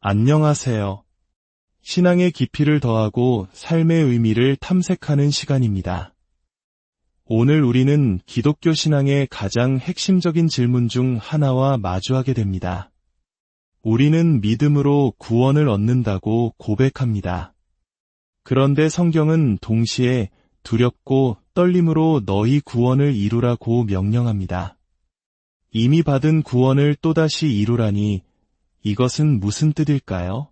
안녕하세요. 신앙의 깊이를 더하고 삶의 의미를 탐색하는 시간입니다. 오늘 우리는 기독교 신앙의 가장 핵심적인 질문 중 하나와 마주하게 됩니다. 우리는 믿음으로 구원을 얻는다고 고백합니다. 그런데 성경은 동시에 두렵고 떨림으로 너희 구원을 이루라고 명령합니다. 이미 받은 구원을 또다시 이루라니 이것은 무슨 뜻일까요?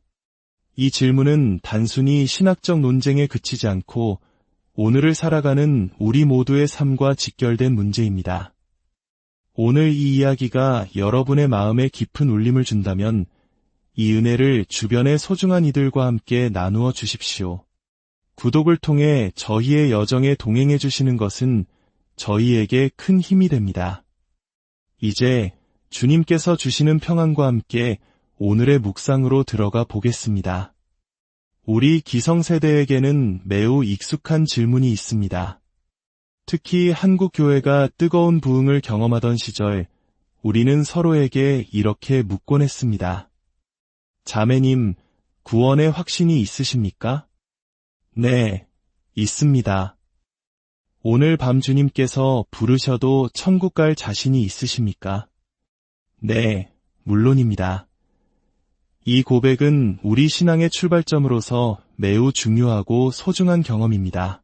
이 질문은 단순히 신학적 논쟁에 그치지 않고 오늘을 살아가는 우리 모두의 삶과 직결된 문제입니다. 오늘 이 이야기가 여러분의 마음에 깊은 울림을 준다면 이 은혜를 주변의 소중한 이들과 함께 나누어 주십시오. 구독을 통해 저희의 여정에 동행해 주시는 것은 저희에게 큰 힘이 됩니다. 이제 주님께서 주시는 평안과 함께 오늘의 묵상으로 들어가 보겠습니다. 우리 기성세대에게는 매우 익숙한 질문이 있습니다. 특히 한국 교회가 뜨거운 부흥을 경험하던 시절, 우리는 서로에게 이렇게 묻곤 했습니다. 자매님, 구원의 확신이 있으십니까? 네, 있습니다. 오늘 밤 주님께서 부르셔도 천국 갈 자신이 있으십니까? 네, 물론입니다. 이 고백은 우리 신앙의 출발점으로서 매우 중요하고 소중한 경험입니다.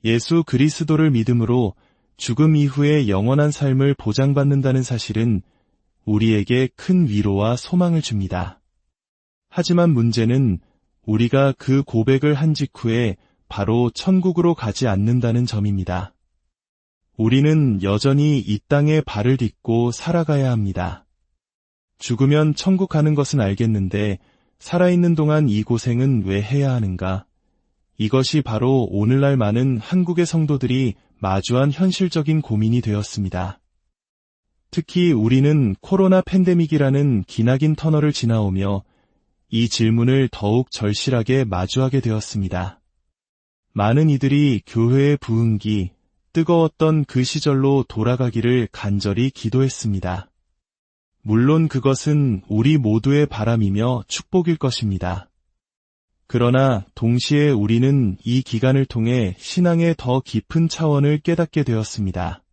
예수 그리스도를 믿음으로 죽음 이후의 영원한 삶을 보장받는다는 사실은 우리에게 큰 위로와 소망을 줍니다. 하지만 문제는 우리가 그 고백을 한 직후에 바로 천국으로 가지 않는다는 점입니다. 우리는 여전히 이 땅에 발을 딛고 살아가야 합니다. 죽으면 천국 가는 것은 알겠는데 살아있는 동안 이 고생은 왜 해야 하는가? 이것이 바로 오늘날 많은 한국의 성도들이 마주한 현실적인 고민이 되었습니다. 특히 우리는 코로나 팬데믹이라는 기나긴 터널을 지나오며 이 질문을 더욱 절실하게 마주하게 되었습니다. 많은 이들이 교회의 부흥기, 뜨거웠던 그 시절로 돌아가기를 간절히 기도했습니다. 물론 그것은 우리 모두의 바람이며 축복일 것입니다. 그러나 동시에 우리는 이 기간을 통해 신앙의 더 깊은 차원을 깨닫게 되었습니다.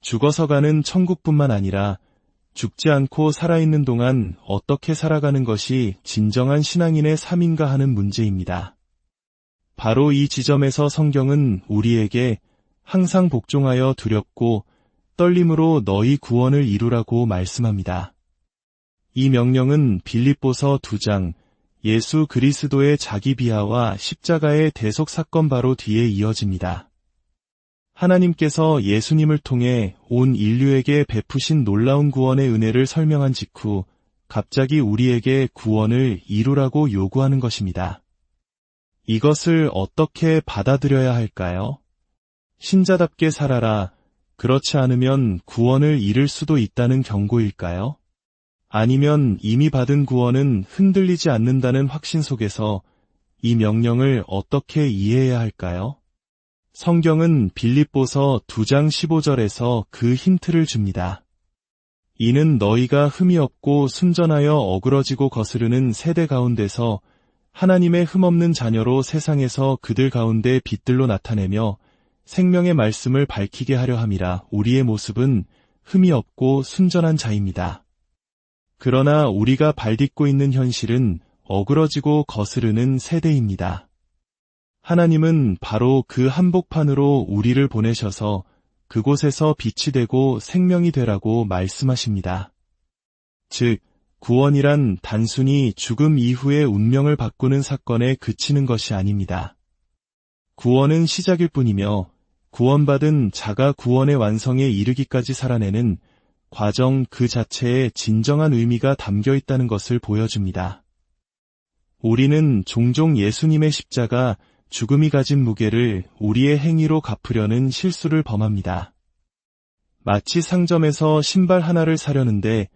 죽어서 가는 천국뿐만 아니라 죽지 않고 살아있는 동안 어떻게 살아가는 것이 진정한 신앙인의 삶인가 하는 문제입니다. 바로 이 지점에서 성경은 우리에게 항상 복종하여 두렵고 떨림으로 너희 구원을 이루라고 말씀합니다. 이 명령은 빌립보서 2장, 예수 그리스도의 자기 비하와 십자가의 대속 사건 바로 뒤에 이어집니다. 하나님께서 예수님을 통해 온 인류에게 베푸신 놀라운 구원의 은혜를 설명한 직후 갑자기 우리에게 구원을 이루라고 요구하는 것입니다. 이것을 어떻게 받아들여야 할까요? 신자답게 살아라. 그렇지 않으면 구원을 잃을 수도 있다는 경고일까요? 아니면 이미 받은 구원은 흔들리지 않는다는 확신 속에서 이 명령을 어떻게 이해해야 할까요? 성경은 빌립보서 2장 15절에서 그 힌트를 줍니다. 이는 너희가 흠이 없고 순전하여 어그러지고 거스르는 세대 가운데서 하나님의 흠없는 자녀로 세상에서 그들 가운데 빛들로 나타내며 생명의 말씀을 밝히게 하려 함이라. 우리의 모습은 흠이 없고 순전한 자입니다. 그러나 우리가 발딛고 있는 현실은 어그러지고 거스르는 세대입니다. 하나님은 바로 그 한복판으로 우리를 보내셔서 그곳에서 빛이 되고 생명이 되라고 말씀하십니다. 즉, 구원이란 단순히 죽음 이후의 운명을 바꾸는 사건에 그치는 것이 아닙니다. 구원은 시작일 뿐이며 구원받은 자가 구원의 완성에 이르기까지 살아내는 과정 그 자체에 진정한 의미가 담겨 있다는 것을 보여줍니다. 우리는 종종 예수님의 십자가, 죽음이 가진 무게를 우리의 행위로 갚으려는 실수를 범합니다. 마치 상점에서 신발 하나를 사려는데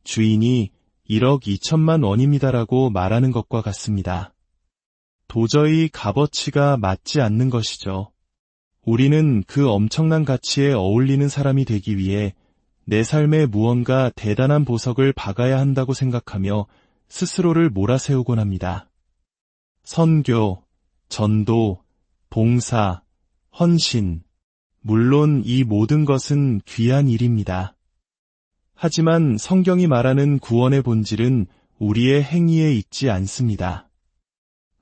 주인이 1억 2천만 원입니다라고 말하는 것과 같습니다. 도저히 값어치가 맞지 않는 것이죠. 우리는 그 엄청난 가치에 어울리는 사람이 되기 위해 내 삶에 무언가 대단한 보석을 박아야 한다고 생각하며 스스로를 몰아세우곤 합니다. 선교, 전도, 봉사, 헌신, 물론 이 모든 것은 귀한 일입니다. 하지만 성경이 말하는 구원의 본질은 우리의 행위에 있지 않습니다.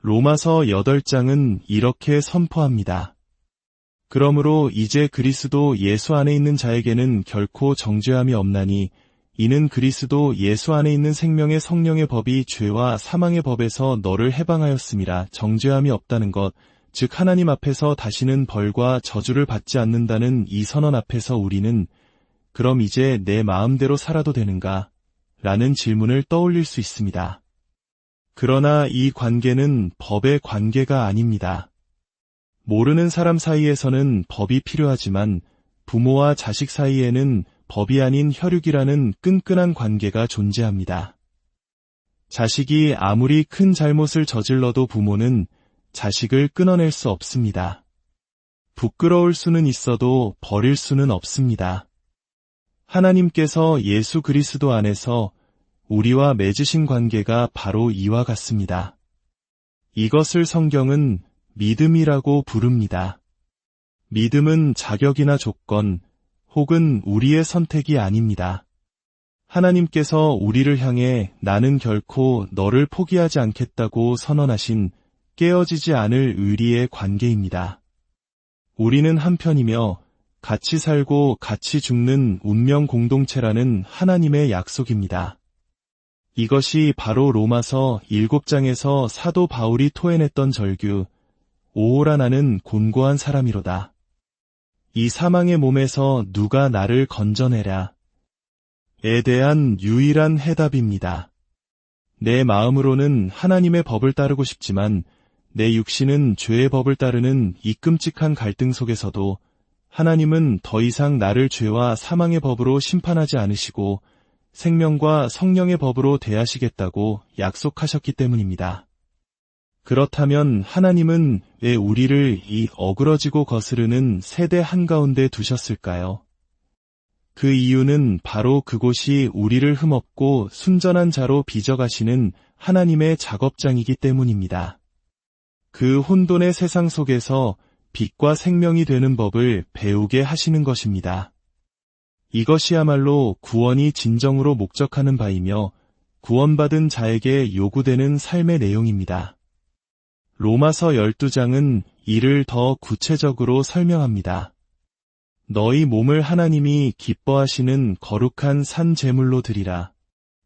로마서 8장은 이렇게 선포합니다. 그러므로 이제 그리스도 예수 안에 있는 자에게는 결코 정죄함이 없나니 이는 그리스도 예수 안에 있는 생명의 성령의 법이 죄와 사망의 법에서 너를 해방하였음이라. 정죄함이 없다는 것, 즉 하나님 앞에서 다시는 벌과 저주를 받지 않는다는 이 선언 앞에서 우리는 그럼 이제 내 마음대로 살아도 되는가? 라는 질문을 떠올릴 수 있습니다. 그러나 이 관계는 법의 관계가 아닙니다. 모르는 사람 사이에서는 법이 필요하지만 부모와 자식 사이에는 법이 아닌 혈육이라는 끈끈한 관계가 존재합니다. 자식이 아무리 큰 잘못을 저질러도 부모는 자식을 끊어낼 수 없습니다. 부끄러울 수는 있어도 버릴 수는 없습니다. 하나님께서 예수 그리스도 안에서 우리와 맺으신 관계가 바로 이와 같습니다. 이것을 성경은 믿음이라고 부릅니다. 믿음은 자격이나 조건 혹은 우리의 선택이 아닙니다. 하나님께서 우리를 향해 나는 결코 너를 포기하지 않겠다고 선언하신 깨어지지 않을 의리의 관계입니다. 우리는 한편이며 같이 살고 같이 죽는 운명 공동체라는 하나님의 약속입니다. 이것이 바로 로마서 7장에서 사도 바울이 토해냈던 절규, 오호라 나는 곤고한 사람이로다. 이 사망의 몸에서 누가 나를 건져내랴. 에 대한 유일한 해답입니다. 내 마음으로는 하나님의 법을 따르고 싶지만 내 육신은 죄의 법을 따르는 이 끔찍한 갈등 속에서도 하나님은 더 이상 나를 죄와 사망의 법으로 심판하지 않으시고 생명과 성령의 법으로 대하시겠다고 약속하셨기 때문입니다. 그렇다면 하나님은 왜 우리를 이 어그러지고 거스르는 세대 한가운데 두셨을까요? 그 이유는 바로 그곳이 우리를 흠없고 순전한 자로 빚어가시는 하나님의 작업장이기 때문입니다. 그 혼돈의 세상 속에서 빛과 생명이 되는 법을 배우게 하시는 것입니다. 이것이야말로 구원이 진정으로 목적하는 바이며 구원받은 자에게 요구되는 삶의 내용입니다. 로마서 12장은 이를 더 구체적으로 설명합니다. 너희 몸을 하나님이 기뻐하시는 거룩한 산 제물로 드리라.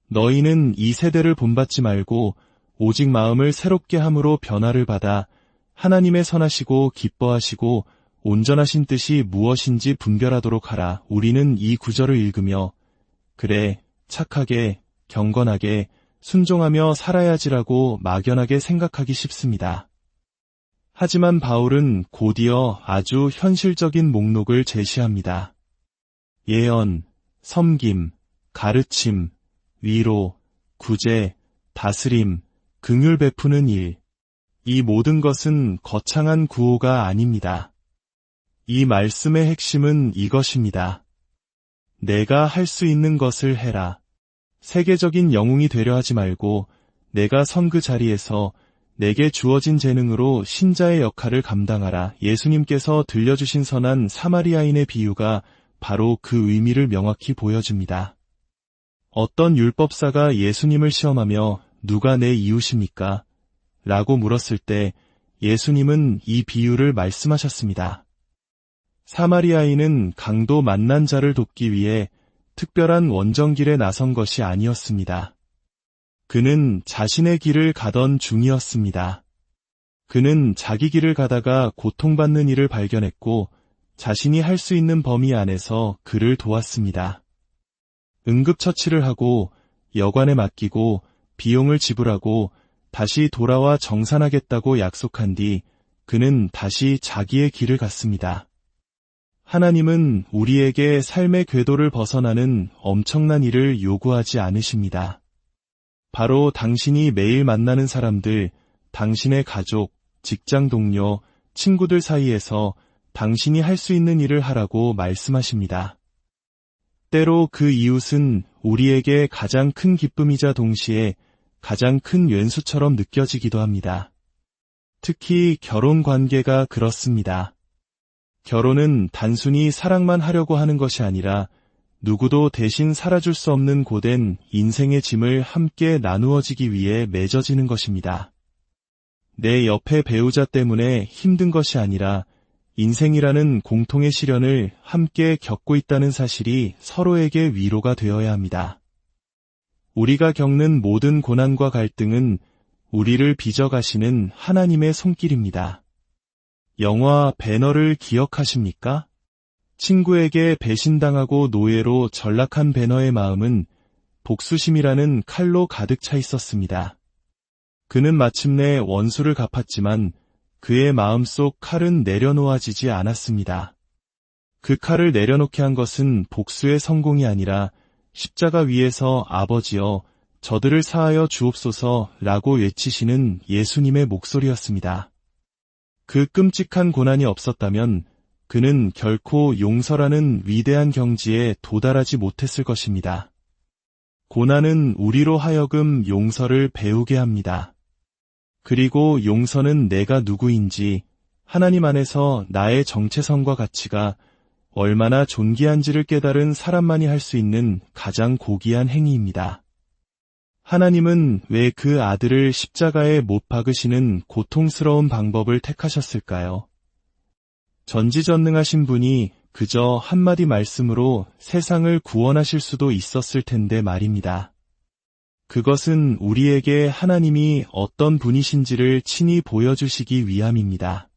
너희는 이 세대를 본받지 말고 오직 마음을 새롭게 함으로 변화를 받아 하나님의 선하시고 기뻐하시고 온전하신 뜻이 무엇인지 분별하도록 하라. 우리는 이 구절을 읽으며 그래, 착하게, 경건하게, 순종하며 살아야지라고 막연하게 생각하기 쉽습니다. 하지만 바울은 곧이어 아주 현실적인 목록을 제시합니다. 예언, 섬김, 가르침, 위로, 구제, 다스림, 긍휼 베푸는 일. 이 모든 것은 거창한 구호가 아닙니다. 이 말씀의 핵심은 이것입니다. 내가 할 수 있는 것을 해라. 세계적인 영웅이 되려 하지 말고 내가 선 그 자리에서 내게 주어진 재능으로 신자의 역할을 감당하라. 예수님께서 들려주신 선한 사마리아인의 비유가 바로 그 의미를 명확히 보여줍니다. 어떤 율법사가 예수님을 시험하며 누가 내 이웃입니까? 라고 물었을 때 예수님은 이 비유를 말씀하셨습니다. 사마리아인은 강도 만난 자를 돕기 위해 특별한 원정길에 나선 것이 아니었습니다. 그는 자신의 길을 가던 중이었습니다. 그는 자기 길을 가다가 고통받는 이를 발견했고 자신이 할 수 있는 범위 안에서 그를 도왔습니다. 응급처치를 하고 여관에 맡기고 비용을 지불하고 다시 돌아와 정산하겠다고 약속한 뒤 그는 다시 자기의 길을 갔습니다. 하나님은 우리에게 삶의 궤도를 벗어나는 엄청난 일을 요구하지 않으십니다. 바로 당신이 매일 만나는 사람들, 당신의 가족, 직장 동료, 친구들 사이에서 당신이 할 수 있는 일을 하라고 말씀하십니다. 때로 그 이웃은 우리에게 가장 큰 기쁨이자 동시에 가장 큰 왼수처럼 느껴지기도 합니다. 특히 결혼 관계가 그렇습니다. 결혼은 단순히 사랑만 하려고 하는 것이 아니라 누구도 대신 살아줄 수 없는 고된 인생의 짐을 함께 나누어지기 위해 맺어지는 것입니다. 내 옆의 배우자 때문에 힘든 것이 아니라 인생이라는 공통의 시련을 함께 겪고 있다는 사실이 서로에게 위로가 되어야 합니다. 우리가 겪는 모든 고난과 갈등은 우리를 빚어가시는 하나님의 손길입니다. 영화 배너를 기억하십니까? 친구에게 배신당하고 노예로 전락한 배너의 마음은 복수심이라는 칼로 가득 차 있었습니다. 그는 마침내 원수를 갚았지만 그의 마음속 칼은 내려놓아지지 않았습니다. 그 칼을 내려놓게 한 것은 복수의 성공이 아니라 십자가 위에서 아버지여 저들을 사하여 주옵소서라고 외치시는 예수님의 목소리였습니다. 그 끔찍한 고난이 없었다면 그는 결코 용서라는 위대한 경지에 도달하지 못했을 것입니다. 고난은 우리로 하여금 용서를 배우게 합니다. 그리고 용서는 내가 누구인지, 하나님 안에서 나의 정체성과 가치가 얼마나 존귀한지를 깨달은 사람만이 할 수 있는 가장 고귀한 행위입니다. 하나님은 왜 그 아들을 십자가에 못 박으시는 고통스러운 방법을 택하셨을까요? 전지전능하신 분이 그저 한마디 말씀으로 세상을 구원하실 수도 있었을 텐데 말입니다. 그것은 우리에게 하나님이 어떤 분이신지를 친히 보여주시기 위함입니다.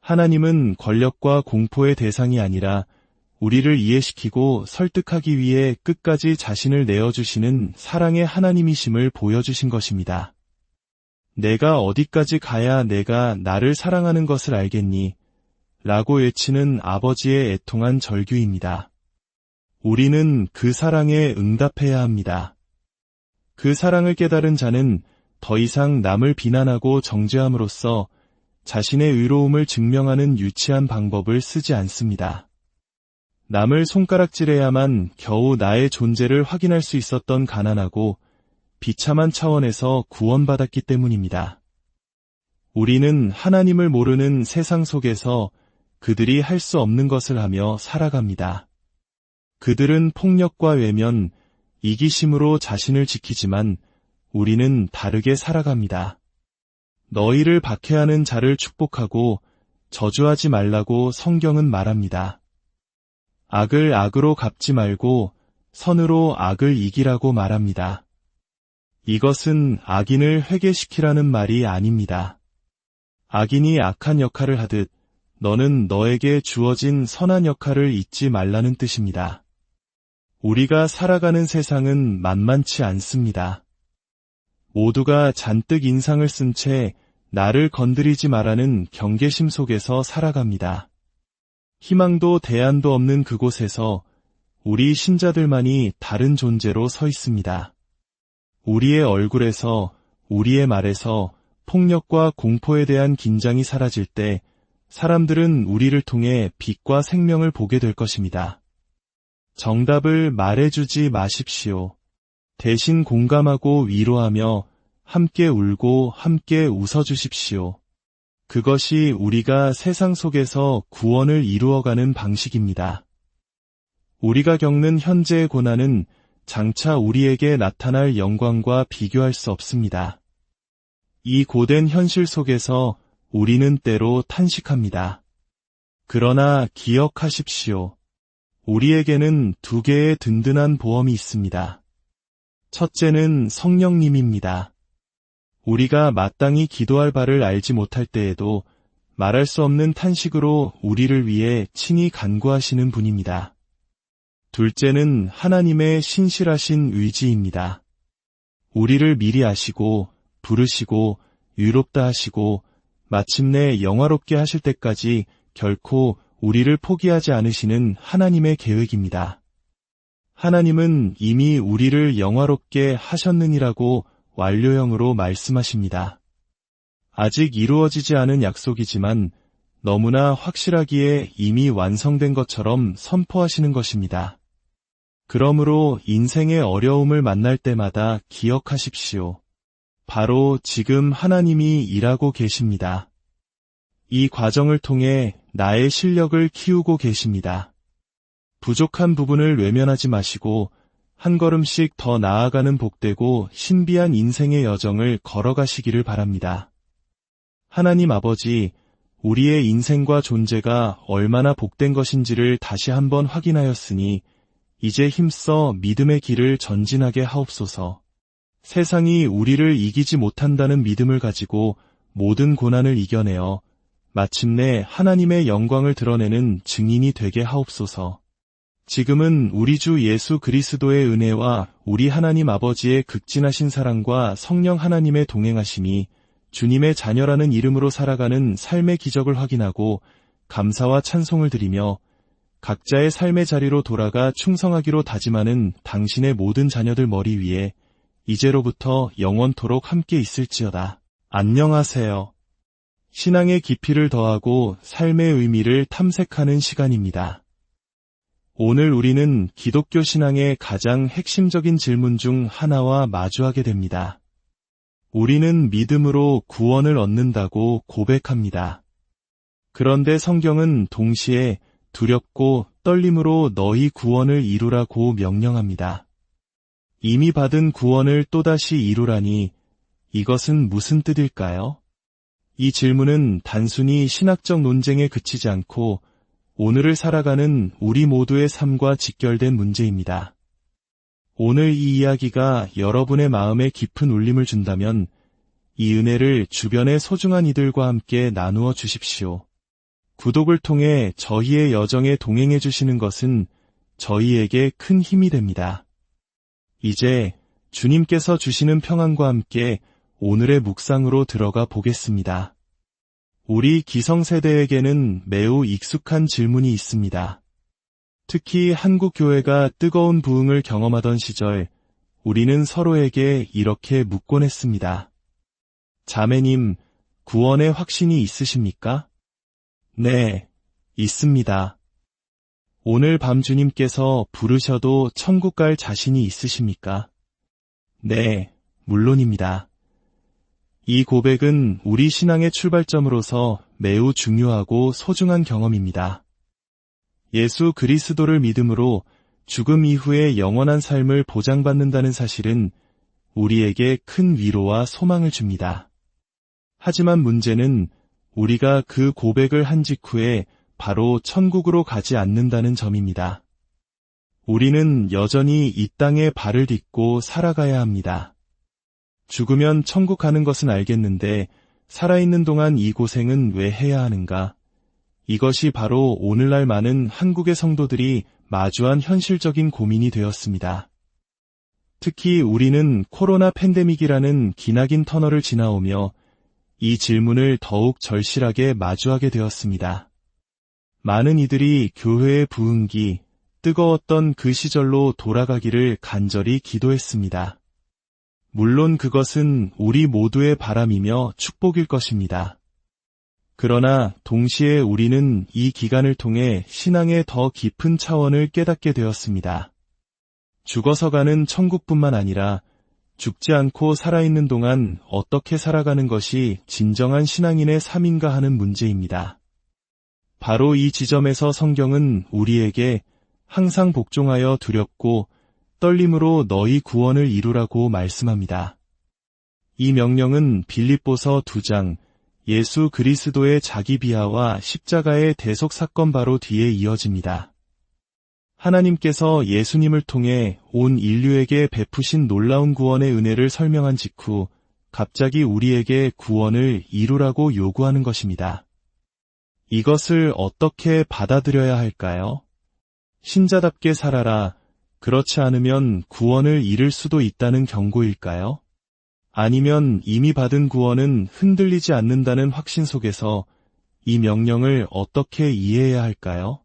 하나님은 권력과 공포의 대상이 아니라 우리를 이해시키고 설득하기 위해 끝까지 자신을 내어주시는 사랑의 하나님이심을 보여주신 것입니다. 내가 어디까지 가야 내가 나를 사랑하는 것을 알겠니? 라고 외치는 아버지의 애통한 절규입니다. 우리는 그 사랑에 응답해야 합니다. 그 사랑을 깨달은 자는 더 이상 남을 비난하고 정죄함으로써 자신의 의로움을 증명하는 유치한 방법을 쓰지 않습니다. 남을 손가락질해야만 겨우 나의 존재를 확인할 수 있었던 가난하고 비참한 차원에서 구원받았기 때문입니다. 우리는 하나님을 모르는 세상 속에서 그들이 할 수 없는 것을 하며 살아갑니다. 그들은 폭력과 외면, 이기심으로 자신을 지키지만 우리는 다르게 살아갑니다. 너희를 박해하는 자를 축복하고 저주하지 말라고 성경은 말합니다. 악을 악으로 갚지 말고 선으로 악을 이기라고 말합니다. 이것은 악인을 회개시키라는 말이 아닙니다. 악인이 악한 역할을 하듯 너는 너에게 주어진 선한 역할을 잊지 말라는 뜻입니다. 우리가 살아가는 세상은 만만치 않습니다. 모두가 잔뜩 인상을 쓴 채 나를 건드리지 말라는 경계심 속에서 살아갑니다. 희망도 대안도 없는 그곳에서 우리 신자들만이 다른 존재로 서 있습니다. 우리의 얼굴에서, 우리의 말에서 폭력과 공포에 대한 긴장이 사라질 때 사람들은 우리를 통해 빛과 생명을 보게 될 것입니다. 정답을 말해주지 마십시오. 대신 공감하고 위로하며 함께 울고 함께 웃어주십시오. 그것이 우리가 세상 속에서 구원을 이루어가는 방식입니다. 우리가 겪는 현재의 고난은 장차 우리에게 나타날 영광과 비교할 수 없습니다. 이 고된 현실 속에서 우리는 때로 탄식합니다. 그러나 기억하십시오. 우리에게는 두 개의 든든한 보험이 있습니다. 첫째는 성령님입니다. 우리가 마땅히 기도할 바를 알지 못할 때에도 말할 수 없는 탄식으로 우리를 위해 친히 간구하시는 분입니다. 둘째는 하나님의 신실하신 의지입니다. 우리를 미리 아시고 부르시고 유롭다 하시고 마침내 영화롭게 하실 때까지 결코 우리를 포기하지 않으시는 하나님의 계획입니다. 하나님은 이미 우리를 영화롭게 하셨느니라고 완료형으로 말씀하십니다. 아직 이루어지지 않은 약속이지만 너무나 확실하기에 이미 완성된 것처럼 선포하시는 것입니다. 그러므로 인생의 어려움을 만날 때마다 기억하십시오. 바로 지금 하나님이 일하고 계십니다. 이 과정을 통해 나의 실력을 키우고 계십니다. 부족한 부분을 외면하지 마시고 한 걸음씩 더 나아가는 복되고 신비한 인생의 여정을 걸어가시기를 바랍니다. 하나님 아버지, 우리의 인생과 존재가 얼마나 복된 것인지를 다시 한번 확인하였으니 이제 힘써 믿음의 길을 전진하게 하옵소서. 세상이 우리를 이기지 못한다는 믿음을 가지고 모든 고난을 이겨내어 마침내 하나님의 영광을 드러내는 증인이 되게 하옵소서. 지금은 우리 주 예수 그리스도의 은혜와 우리 하나님 아버지의 극진하신 사랑과 성령 하나님의 동행하심이 주님의 자녀라는 이름으로 살아가는 삶의 기적을 확인하고 감사와 찬송을 드리며 각자의 삶의 자리로 돌아가 충성하기로 다짐하는 당신의 모든 자녀들 머리 위에 이제로부터 영원토록 함께 있을지어다. 안녕하세요. 신앙의 깊이를 더하고 삶의 의미를 탐색하는 시간입니다. 오늘 우리는 기독교 신앙의 가장 핵심적인 질문 중 하나와 마주하게 됩니다. 우리는 믿음으로 구원을 얻는다고 고백합니다. 그런데 성경은 동시에 두렵고 떨림으로 너희 구원을 이루라고 명령합니다. 이미 받은 구원을 또다시 이루라니 이것은 무슨 뜻일까요? 이 질문은 단순히 신학적 논쟁에 그치지 않고 오늘을 살아가는 우리 모두의 삶과 직결된 문제입니다. 오늘 이 이야기가 여러분의 마음에 깊은 울림을 준다면 이 은혜를 주변의 소중한 이들과 함께 나누어 주십시오. 구독을 통해 저희의 여정에 동행해 주시는 것은 저희에게 큰 힘이 됩니다. 이제 주님께서 주시는 평안과 함께 오늘의 묵상으로 들어가 보겠습니다. 우리 기성세대에게는 매우 익숙한 질문이 있습니다. 특히 한국 교회가 뜨거운 부흥을 경험하던 시절 우리는 서로에게 이렇게 묻곤 했습니다. 자매님, 구원의 확신이 있으십니까? 네, 있습니다. 오늘 밤 주님께서 부르셔도 천국 갈 자신이 있으십니까? 네, 물론입니다. 이 고백은 우리 신앙의 출발점으로서 매우 중요하고 소중한 경험입니다. 예수 그리스도를 믿음으로 죽음 이후의 영원한 삶을 보장받는다는 사실은 우리에게 큰 위로와 소망을 줍니다. 하지만 문제는 우리가 그 고백을 한 직후에 바로 천국으로 가지 않는다는 점입니다. 우리는 여전히 이 땅에 발을 딛고 살아가야 합니다. 죽으면 천국 가는 것은 알겠는데 살아있는 동안 이 고생은 왜 해야 하는가? 이것이 바로 오늘날 많은 한국의 성도들이 마주한 현실적인 고민이 되었습니다. 특히 우리는 코로나 팬데믹이라는 기나긴 터널을 지나오며 이 질문을 더욱 절실하게 마주하게 되었습니다. 많은 이들이 교회의 부흥기, 뜨거웠던 그 시절로 돌아가기를 간절히 기도했습니다. 물론 그것은 우리 모두의 바람이며 축복일 것입니다. 그러나 동시에 우리는 이 기간을 통해 신앙의 더 깊은 차원을 깨닫게 되었습니다. 죽어서 가는 천국뿐만 아니라 죽지 않고 살아있는 동안 어떻게 살아가는 것이 진정한 신앙인의 삶인가 하는 문제입니다. 바로 이 지점에서 성경은 우리에게 항상 복종하여 두렵고 떨림으로 너희 구원을 이루라고 말씀합니다. 이 명령은 빌립보서 2장 예수 그리스도의 자기 비하와 십자가의 대속 사건 바로 뒤에 이어집니다. 하나님께서 예수님을 통해 온 인류에게 베푸신 놀라운 구원의 은혜를 설명한 직후 갑자기 우리에게 구원을 이루라고 요구하는 것입니다. 이것을 어떻게 받아들여야 할까요? 신자답게 살아라. 그렇지 않으면 구원을 잃을 수도 있다는 경고일까요? 아니면 이미 받은 구원은 흔들리지 않는다는 확신 속에서 이 명령을 어떻게 이해해야 할까요?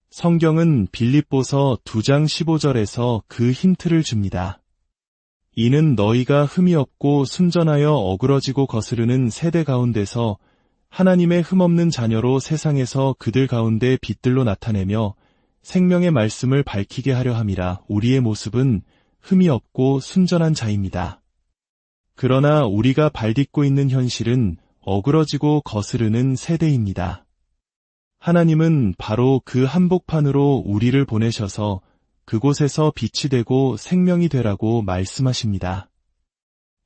성경은 빌립보서 2장 15절에서 그 힌트를 줍니다. 이는 너희가 흠이 없고 순전하여 어그러지고 거스르는 세대 가운데서 하나님의 흠없는 자녀로 세상에서 그들 가운데 빛들로 나타내며 생명의 말씀을 밝히게 하려 함이라. 우리의 모습은 흠이 없고 순전한 자입니다. 그러나 우리가 발딛고 있는 현실은 어그러지고 거스르는 세대입니다. 하나님은 바로 그 한복판으로 우리를 보내셔서 그곳에서 빛이 되고 생명이 되라고 말씀하십니다.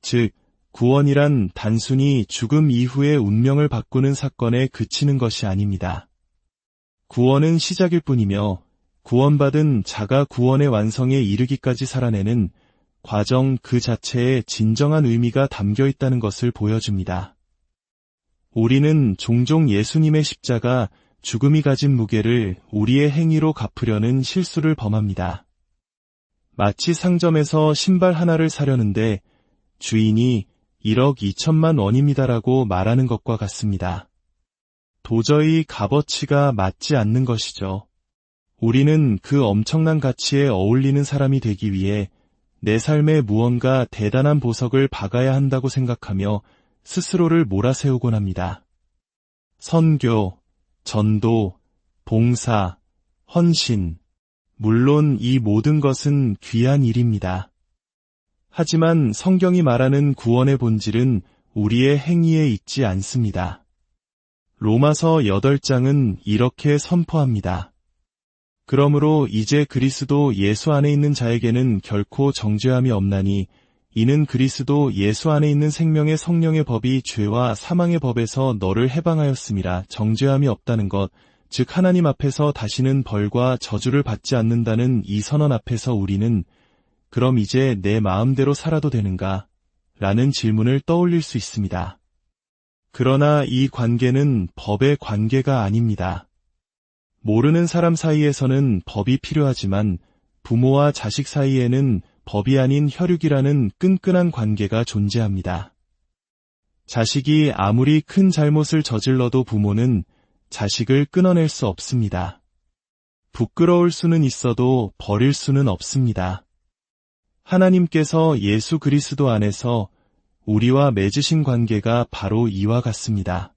즉, 구원이란 단순히 죽음 이후의 운명을 바꾸는 사건에 그치는 것이 아닙니다. 구원은 시작일 뿐이며 구원받은 자가 구원의 완성에 이르기까지 살아내는 과정 그 자체에 진정한 의미가 담겨 있다는 것을 보여줍니다. 우리는 종종 예수님의 십자가, 죽음이 가진 무게를 우리의 행위로 갚으려는 실수를 범합니다. 마치 상점에서 신발 하나를 사려는데 주인이 1억 2천만 원입니다라고 말하는 것과 같습니다. 도저히 값어치가 맞지 않는 것이죠. 우리는 그 엄청난 가치에 어울리는 사람이 되기 위해 내 삶에 무언가 대단한 보석을 박아야 한다고 생각하며 스스로를 몰아세우곤 합니다. 선교, 전도, 봉사, 헌신, 물론 이 모든 것은 귀한 일입니다. 하지만 성경이 말하는 구원의 본질은 우리의 행위에 있지 않습니다. 로마서 8장은 이렇게 선포합니다. 그러므로 이제 그리스도 예수 안에 있는 자에게는 결코 정죄함이 없나니 이는 그리스도 예수 안에 있는 생명의 성령의 법이 죄와 사망의 법에서 너를 해방하였음이라. 정죄함이 없다는 것, 즉 하나님 앞에서 다시는 벌과 저주를 받지 않는다는 이 선언 앞에서 우리는 그럼 이제 내 마음대로 살아도 되는가? 라는 질문을 떠올릴 수 있습니다. 그러나 이 관계는 법의 관계가 아닙니다. 모르는 사람 사이에서는 법이 필요하지만 부모와 자식 사이에는 법이 아닌 혈육이라는 끈끈한 관계가 존재합니다. 자식이 아무리 큰 잘못을 저질러도 부모는 자식을 끊어낼 수 없습니다. 부끄러울 수는 있어도 버릴 수는 없습니다. 하나님께서 예수 그리스도 안에서 우리와 맺으신 관계가 바로 이와 같습니다.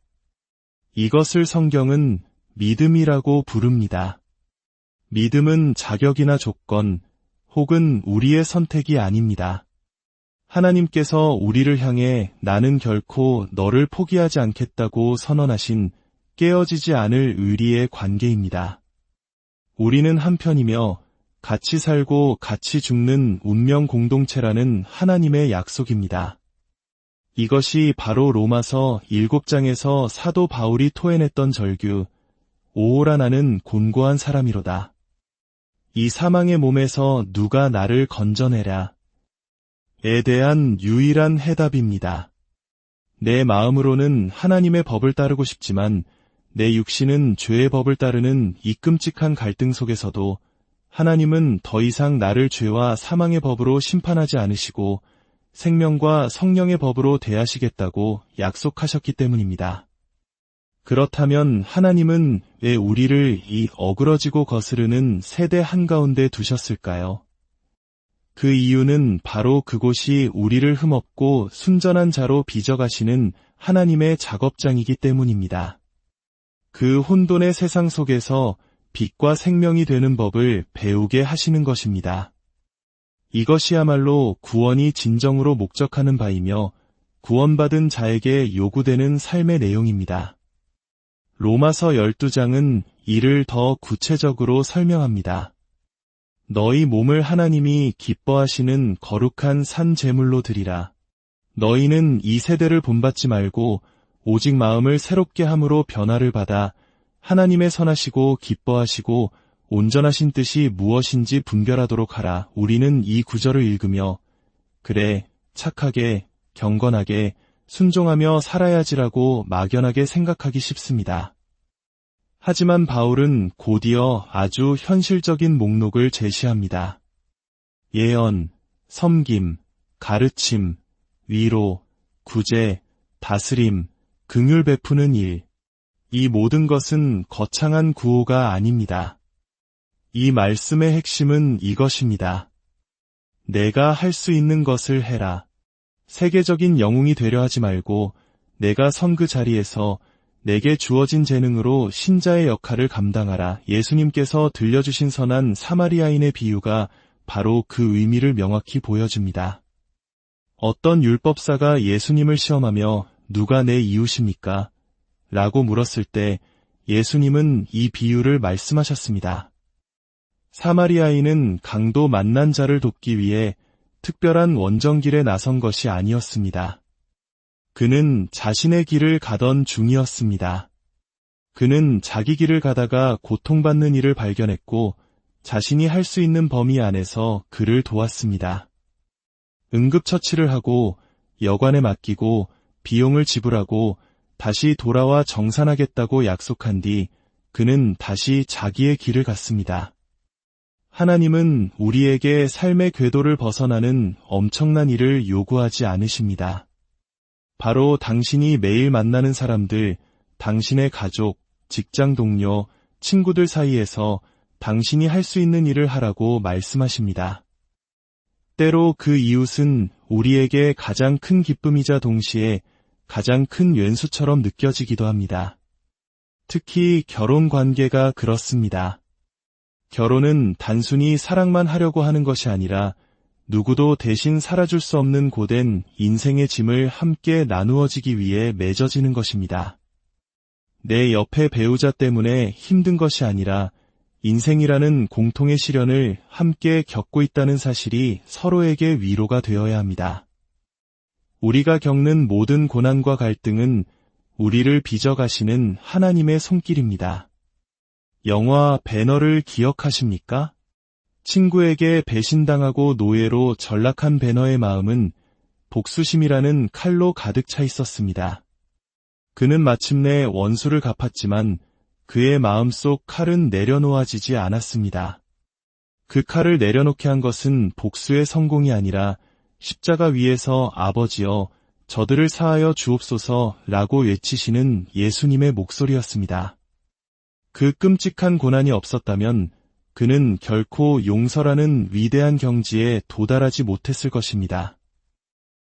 이것을 성경은 믿음이라고 부릅니다. 믿음은 자격이나 조건 혹은 우리의 선택이 아닙니다. 하나님께서 우리를 향해 나는 결코 너를 포기하지 않겠다고 선언하신 깨어지지 않을 의리의 관계입니다. 우리는 한편이며 같이 살고 같이 죽는 운명 공동체라는 하나님의 약속입니다. 이것이 바로 로마서 7장에서 사도 바울이 토해냈던 절규, 오호라 나는 곤고한 사람이로다. 이 사망의 몸에서 누가 나를 건져내랴. 에 대한 유일한 해답입니다. 내 마음으로는 하나님의 법을 따르고 싶지만 내 육신은 죄의 법을 따르는 이 끔찍한 갈등 속에서도 하나님은 더 이상 나를 죄와 사망의 법으로 심판하지 않으시고 생명과 성령의 법으로 대하시겠다고 약속하셨기 때문입니다. 그렇다면 하나님은 왜 우리를 이 어그러지고 거스르는 세대 한가운데 두셨을까요? 그 이유는 바로 그곳이 우리를 흠없고 순전한 자로 빚어가시는 하나님의 작업장이기 때문입니다. 그 혼돈의 세상 속에서 빛과 생명이 되는 법을 배우게 하시는 것입니다. 이것이야말로 구원이 진정으로 목적하는 바이며 구원받은 자에게 요구되는 삶의 내용입니다. 로마서 12장은 이를 더 구체적으로 설명합니다. 너희 몸을 하나님이 기뻐하시는 거룩한 산 제물로 드리라. 너희는 이 세대를 본받지 말고 오직 마음을 새롭게 함으로 변화를 받아 하나님의 선하시고 기뻐하시고 온전하신 뜻이 무엇인지 분별하도록 하라. 우리는 이 구절을 읽으며 그래, 착하게, 경건하게, 순종하며 살아야지라고 막연하게 생각하기 쉽습니다. 하지만 바울은 곧이어 아주 현실적인 목록을 제시합니다. 예언, 섬김, 가르침, 위로, 구제, 다스림, 긍휼 베푸는 일. 이 모든 것은 거창한 구호가 아닙니다. 이 말씀의 핵심은 이것입니다. 내가 할 수 있는 것을 해라. 세계적인 영웅이 되려 하지 말고 내가 선 그 자리에서 내게 주어진 재능으로 신자의 역할을 감당하라. 예수님께서 들려주신 선한 사마리아인의 비유가 바로 그 의미를 명확히 보여줍니다. 어떤 율법사가 예수님을 시험하며 누가 내 이웃입니까? 라고 물었을 때 예수님은 이 비유를 말씀하셨습니다. 사마리아인은 강도 만난 자를 돕기 위해 특별한 원정길에 나선 것이 아니었습니다. 그는 자신의 길을 가던 중이었습니다. 그는 자기 길을 가다가 고통받는 이를 발견했고 자신이 할 수 있는 범위 안에서 그를 도왔습니다. 응급처치를 하고 여관에 맡기고 비용을 지불하고 다시 돌아와 정산하겠다고 약속한 뒤 그는 다시 자기의 길을 갔습니다. 하나님은 우리에게 삶의 궤도를 벗어나는 엄청난 일을 요구하지 않으십니다. 바로 당신이 매일 만나는 사람들, 당신의 가족, 직장 동료, 친구들 사이에서 당신이 할 수 있는 일을 하라고 말씀하십니다. 때로 그 이웃은 우리에게 가장 큰 기쁨이자 동시에 가장 큰 왼수처럼 느껴지기도 합니다. 특히 결혼 관계가 그렇습니다. 결혼은 단순히 사랑만 하려고 하는 것이 아니라 누구도 대신 살아줄 수 없는 고된 인생의 짐을 함께 나누어지기 위해 맺어지는 것입니다. 내 옆의 배우자 때문에 힘든 것이 아니라 인생이라는 공통의 시련을 함께 겪고 있다는 사실이 서로에게 위로가 되어야 합니다. 우리가 겪는 모든 고난과 갈등은 우리를 빚어가시는 하나님의 손길입니다. 영화 배너를 기억하십니까? 친구에게 배신당하고 노예로 전락한 배너의 마음은 복수심이라는 칼로 가득 차 있었습니다. 그는 마침내 원수를 갚았지만 그의 마음속 칼은 내려놓아지지 않았습니다. 그 칼을 내려놓게 한 것은 복수의 성공이 아니라 십자가 위에서 아버지여 저들을 사하여 주옵소서라고 외치시는 예수님의 목소리였습니다. 그 끔찍한 고난이 없었다면 그는 결코 용서라는 위대한 경지에 도달하지 못했을 것입니다.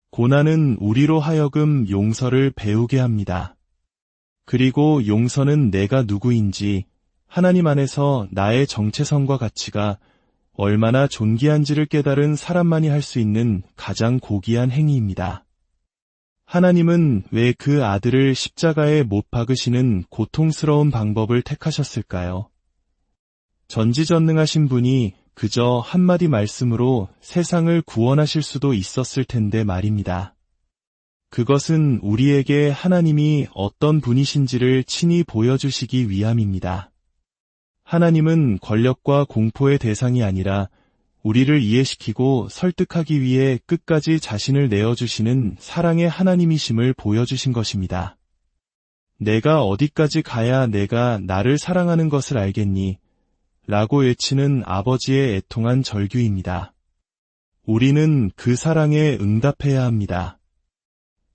고난은 우리로 하여금 용서를 배우게 합니다. 그리고 용서는 내가 누구인지, 하나님 안에서 나의 정체성과 가치가 얼마나 존귀한지를 깨달은 사람만이 할 수 있는 가장 고귀한 행위입니다. 하나님은 왜 그 아들을 십자가에 못 박으시는 고통스러운 방법을 택하셨을까요? 전지전능하신 분이 그저 한마디 말씀으로 세상을 구원하실 수도 있었을 텐데 말입니다. 그것은 우리에게 하나님이 어떤 분이신지를 친히 보여주시기 위함입니다. 하나님은 권력과 공포의 대상이 아니라 우리를 이해시키고 설득하기 위해 끝까지 자신을 내어주시는 사랑의 하나님이심을 보여주신 것입니다. 내가 어디까지 가야 내가 나를 사랑하는 것을 알겠니? 라고 외치는 아버지의 애통한 절규입니다. 우리는 그 사랑에 응답해야 합니다.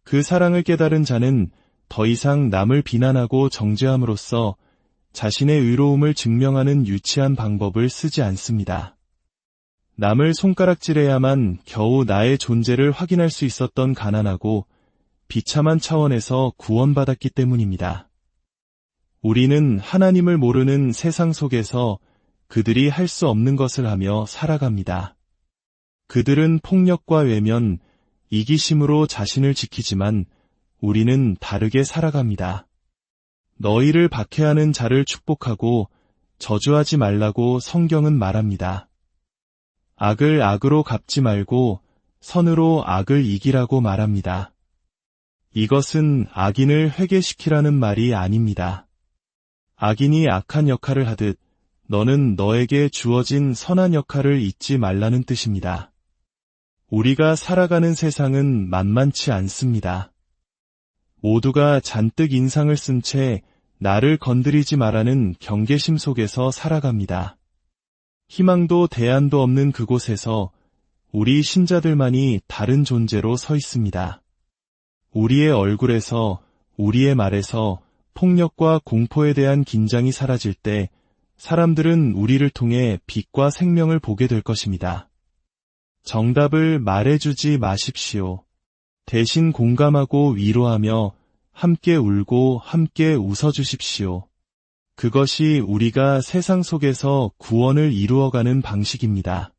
그 사랑을 깨달은 자는 더 이상 남을 비난하고 정죄함으로써 자신의 의로움을 증명하는 유치한 방법을 쓰지 않습니다. 남을 손가락질해야만 겨우 나의 존재를 확인할 수 있었던 가난하고 비참한 차원에서 구원받았기 때문입니다. 우리는 하나님을 모르는 세상 속에서 그들이 할 수 없는 것을 하며 살아갑니다. 그들은 폭력과 외면, 이기심으로 자신을 지키지만 우리는 다르게 살아갑니다. 너희를 박해하는 자를 축복하고 저주하지 말라고 성경은 말합니다. 악을 악으로 갚지 말고 선으로 악을 이기라고 말합니다. 이것은 악인을 회개시키라는 말이 아닙니다. 악인이 악한 역할을 하듯 너는 너에게 주어진 선한 역할을 잊지 말라는 뜻입니다. 우리가 살아가는 세상은 만만치 않습니다. 모두가 잔뜩 인상을 쓴 채 나를 건드리지 말라는 경계심 속에서 살아갑니다. 희망도 대안도 없는 그곳에서 우리 신자들만이 다른 존재로 서 있습니다. 우리의 얼굴에서, 우리의 말에서 폭력과 공포에 대한 긴장이 사라질 때 사람들은 우리를 통해 빛과 생명을 보게 될 것입니다. 정답을 말해주지 마십시오. 대신 공감하고 위로하며 함께 울고 함께 웃어주십시오. 그것이 우리가 세상 속에서 구원을 이루어가는 방식입니다.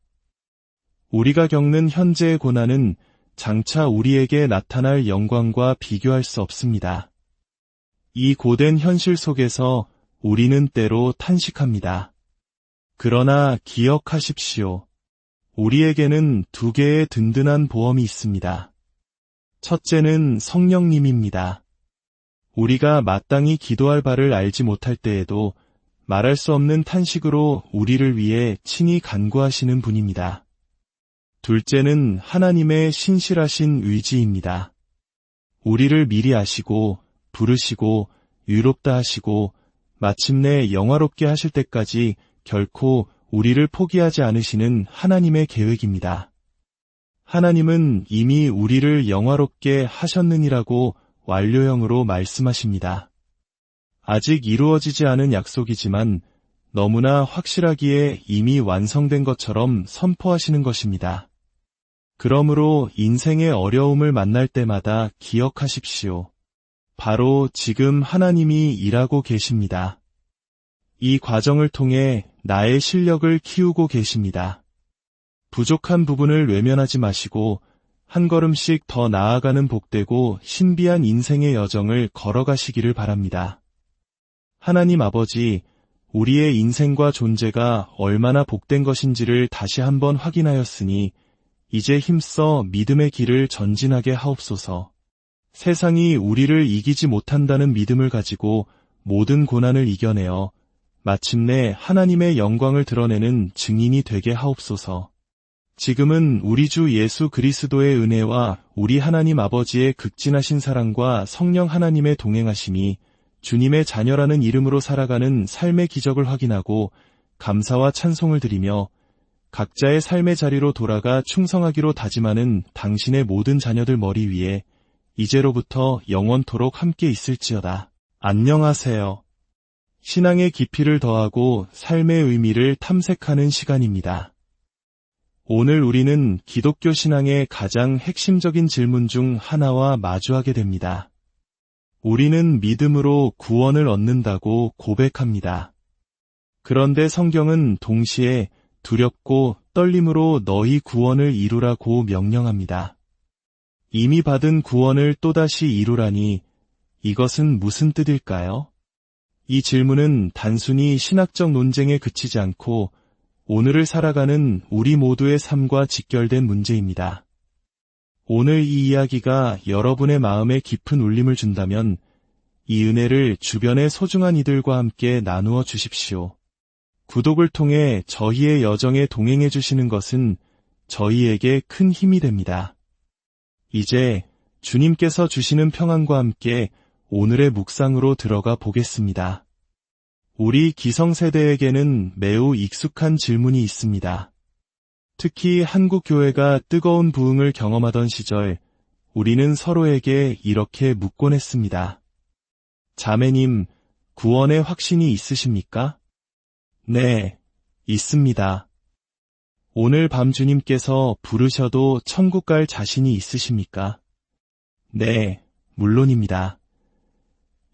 우리가 겪는 현재의 고난은 장차 우리에게 나타날 영광과 비교할 수 없습니다. 이 고된 현실 속에서 우리는 때로 탄식합니다. 그러나 기억하십시오. 우리에게는 두 개의 든든한 보험이 있습니다. 첫째는 성령님입니다. 우리가 마땅히 기도할 바를 알지 못할 때에도 말할 수 없는 탄식으로 우리를 위해 친히 간구하시는 분입니다. 둘째는 하나님의 신실하신 의지입니다. 우리를 미리 아시고 부르시고 유롭다 하시고 마침내 영화롭게 하실 때까지 결코 우리를 포기하지 않으시는 하나님의 계획입니다. 하나님은 이미 우리를 영화롭게 하셨느니라고 완료형으로 말씀하십니다. 아직 이루어지지 않은 약속이지만 너무나 확실하기에 이미 완성된 것처럼 선포하시는 것입니다. 그러므로 인생의 어려움을 만날 때마다 기억하십시오. 바로 지금 하나님이 일하고 계십니다. 이 과정을 통해 나의 실력을 키우고 계십니다. 부족한 부분을 외면하지 마시고 한 걸음씩 더 나아가는 복되고 신비한 인생의 여정을 걸어가시기를 바랍니다. 하나님 아버지, 우리의 인생과 존재가 얼마나 복된 것인지를 다시 한번 확인하였으니 이제 힘써 믿음의 길을 전진하게 하옵소서. 세상이 우리를 이기지 못한다는 믿음을 가지고 모든 고난을 이겨내어 마침내 하나님의 영광을 드러내는 증인이 되게 하옵소서. 지금은 우리 주 예수 그리스도의 은혜와 우리 하나님 아버지의 극진하신 사랑과 성령 하나님의 동행하심이 주님의 자녀라는 이름으로 살아가는 삶의 기적을 확인하고 감사와 찬송을 드리며 각자의 삶의 자리로 돌아가 충성하기로 다짐하는 당신의 모든 자녀들 머리 위에 이제로부터 영원토록 함께 있을지어다. 안녕하세요. 신앙의 깊이를 더하고 삶의 의미를 탐색하는 시간입니다. 오늘 우리는 기독교 신앙의 가장 핵심적인 질문 중 하나와 마주하게 됩니다. 우리는 믿음으로 구원을 얻는다고 고백합니다. 그런데 성경은 동시에 두렵고 떨림으로 너희 구원을 이루라고 명령합니다. 이미 받은 구원을 또다시 이루라니 이것은 무슨 뜻일까요? 이 질문은 단순히 신학적 논쟁에 그치지 않고 오늘을 살아가는 우리 모두의 삶과 직결된 문제입니다. 오늘 이 이야기가 여러분의 마음에 깊은 울림을 준다면 이 은혜를 주변의 소중한 이들과 함께 나누어 주십시오. 구독을 통해 저희의 여정에 동행해 주시는 것은 저희에게 큰 힘이 됩니다. 이제 주님께서 주시는 평안과 함께 오늘의 묵상으로 들어가 보겠습니다. 우리 기성세대에게는 매우 익숙한 질문이 있습니다. 특히 한국 교회가 뜨거운 부흥을 경험하던 시절 우리는 서로에게 이렇게 묻곤 했습니다. 자매님, 구원의 확신이 있으십니까? 네, 있습니다. 오늘 밤 주님께서 부르셔도 천국 갈 자신이 있으십니까? 네, 물론입니다.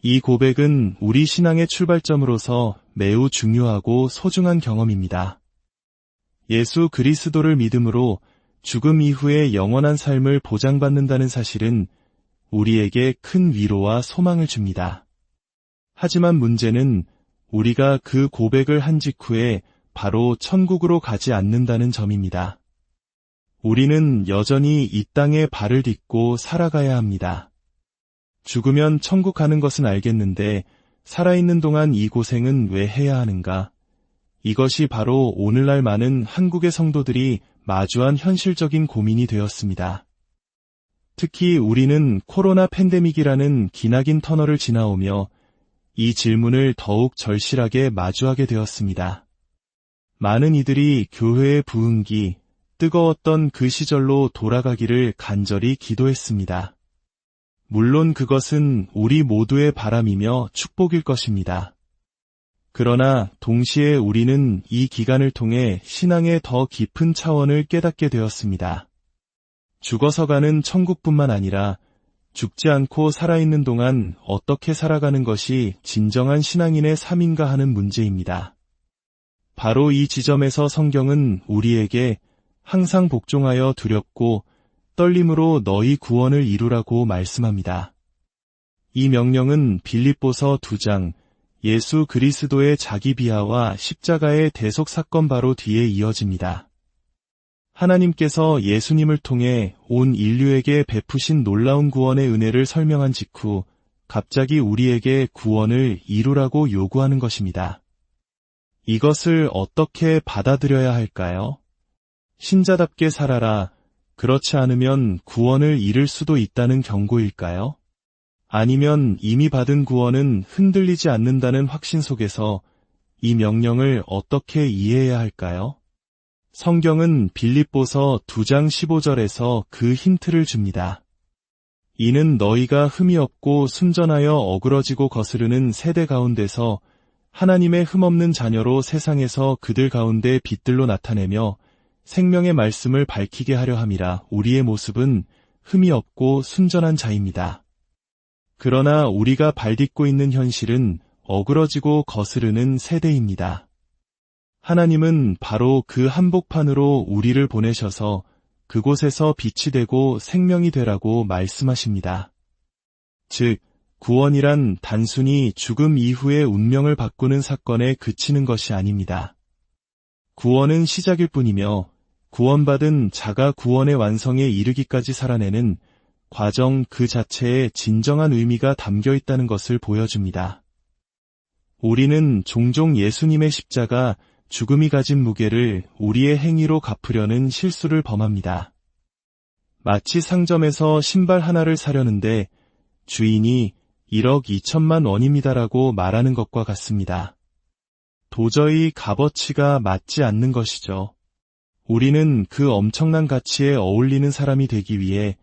이 고백은 우리 신앙의 출발점으로서 매우 중요하고 소중한 경험입니다. 예수 그리스도를 믿음으로 죽음 이후의 영원한 삶을 보장받는다는 사실은 우리에게 큰 위로와 소망을 줍니다. 하지만 문제는 우리가 그 고백을 한 직후에 바로 천국으로 가지 않는다는 점입니다. 우리는 여전히 이 땅에 발을 딛고 살아가야 합니다. 죽으면 천국 가는 것은 알겠는데 살아있는 동안 이 고생은 왜 해야 하는가? 이것이 바로 오늘날 많은 한국의 성도들이 마주한 현실적인 고민이 되었습니다. 특히 우리는 코로나 팬데믹이라는 기나긴 터널을 지나오며 이 질문을 더욱 절실하게 마주하게 되었습니다. 많은 이들이 교회의 부흥기, 뜨거웠던 그 시절로 돌아가기를 간절히 기도했습니다. 물론 그것은 우리 모두의 바람이며 축복일 것입니다. 그러나 동시에 우리는 이 기간을 통해 신앙의 더 깊은 차원을 깨닫게 되었습니다. 죽어서 가는 천국뿐만 아니라 죽지 않고 살아있는 동안 어떻게 살아가는 것이 진정한 신앙인의 삶인가 하는 문제입니다. 바로 이 지점에서 성경은 우리에게 항상 복종하여 두렵고 떨림으로 너희 구원을 이루라고 말씀합니다. 이 명령은 빌립보서 2장, 예수 그리스도의 자기 비하와 십자가의 대속 사건 바로 뒤에 이어집니다. 하나님께서 예수님을 통해 온 인류에게 베푸신 놀라운 구원의 은혜를 설명한 직후 갑자기 우리에게 구원을 이루라고 요구하는 것입니다. 이것을 어떻게 받아들여야 할까요? 신자답게 살아라. 그렇지 않으면 구원을 잃을 수도 있다는 경고일까요? 아니면 이미 받은 구원은 흔들리지 않는다는 확신 속에서 이 명령을 어떻게 이해해야 할까요? 성경은 빌립보서 2장 15절에서 그 힌트를 줍니다. 이는 너희가 흠이 없고 순전하여 어그러지고 거스르는 세대 가운데서 하나님의 흠없는 자녀로 세상에서 그들 가운데 빛들로 나타내며 생명의 말씀을 밝히게 하려 함이라. 우리의 모습은 흠이 없고 순전한 자입니다. 그러나 우리가 발딛고 있는 현실은 어그러지고 거스르는 세대입니다. 하나님은 바로 그 한복판으로 우리를 보내셔서 그곳에서 빛이 되고 생명이 되라고 말씀하십니다. 즉, 구원이란 단순히 죽음 이후의 운명을 바꾸는 사건에 그치는 것이 아닙니다. 구원은 시작일 뿐이며 구원받은 자가 구원의 완성에 이르기까지 살아내는 과정 그 자체에 진정한 의미가 담겨 있다는 것을 보여줍니다. 우리는 종종 예수님의 십자가, 죽음이 가진 무게를 우리의 행위로 갚으려는 실수를 범합니다. 마치 상점에서 신발 하나를 사려는데 주인이 1억 2천만 원입니다라고 말하는 것과 같습니다. 도저히 값어치가 맞지 않는 것이죠. 우리는 그 엄청난 가치에 어울리는 사람이 되기 위해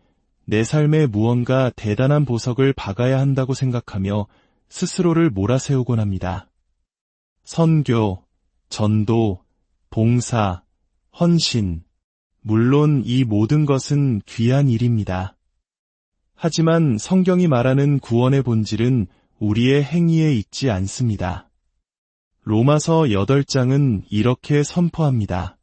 내 삶에 무언가 대단한 보석을 박아야 한다고 생각하며 스스로를 몰아세우곤 합니다. 선교, 전도, 봉사, 헌신, 물론 이 모든 것은 귀한 일입니다. 하지만 성경이 말하는 구원의 본질은 우리의 행위에 있지 않습니다. 로마서 8장은 이렇게 선포합니다.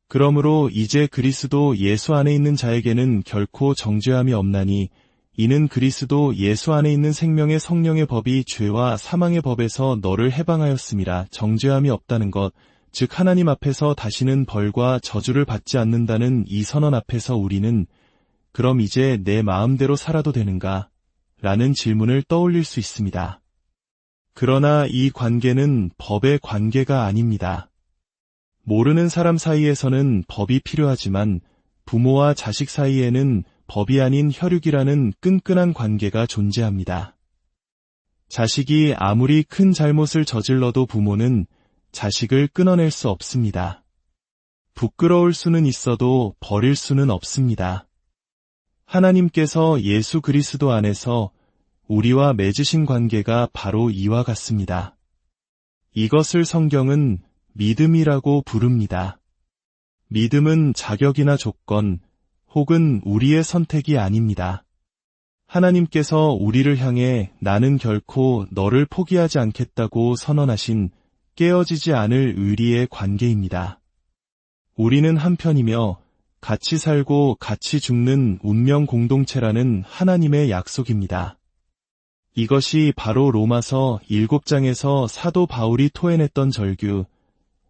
그러므로 이제 그리스도 예수 안에 있는 자에게는 결코 정죄함이 없나니 이는 그리스도 예수 안에 있는 생명의 성령의 법이 죄와 사망의 법에서 너를 해방하였음이라. 정죄함이 없다는 것, 즉 하나님 앞에서 다시는 벌과 저주를 받지 않는다는 이 선언 앞에서 우리는 그럼 이제 내 마음대로 살아도 되는가? 라는 질문을 떠올릴 수 있습니다. 그러나 이 관계는 법의 관계가 아닙니다. 모르는 사람 사이에서는 법이 필요하지만 부모와 자식 사이에는 법이 아닌 혈육이라는 끈끈한 관계가 존재합니다. 자식이 아무리 큰 잘못을 저질러도 부모는 자식을 끊어낼 수 없습니다. 부끄러울 수는 있어도 버릴 수는 없습니다. 하나님께서 예수 그리스도 안에서 우리와 맺으신 관계가 바로 이와 같습니다. 이것을 성경은 믿음이라고 부릅니다. 믿음은 자격이나 조건 혹은 우리의 선택이 아닙니다. 하나님께서 우리를 향해 나는 결코 너를 포기하지 않겠다고 선언하신 깨어지지 않을 의리의 관계입니다. 우리는 한편이며 같이 살고 같이 죽는 운명 공동체라는 하나님의 약속입니다. 이것이 바로 로마서 7장에서 사도 바울이 토해냈던 절규,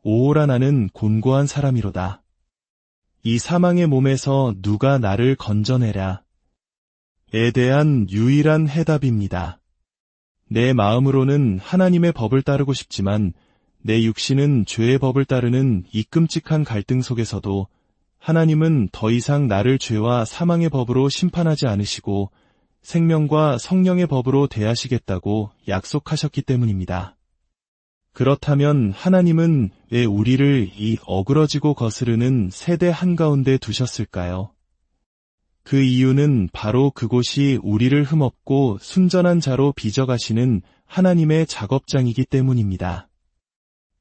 오호라 나는 곤고한 사람이로다. 이 사망의 몸에서 누가 나를 건져내랴. 에 대한 유일한 해답입니다. 내 마음으로는 하나님의 법을 따르고 싶지만 내 육신은 죄의 법을 따르는 이 끔찍한 갈등 속에서도 하나님은 더 이상 나를 죄와 사망의 법으로 심판하지 않으시고 생명과 성령의 법으로 대하시겠다고 약속하셨기 때문입니다. 그렇다면 하나님은 왜 우리를 이 어그러지고 거스르는 세대 한가운데 두셨을까요? 그 이유는 바로 그곳이 우리를 흠없고 순전한 자로 빚어가시는 하나님의 작업장이기 때문입니다.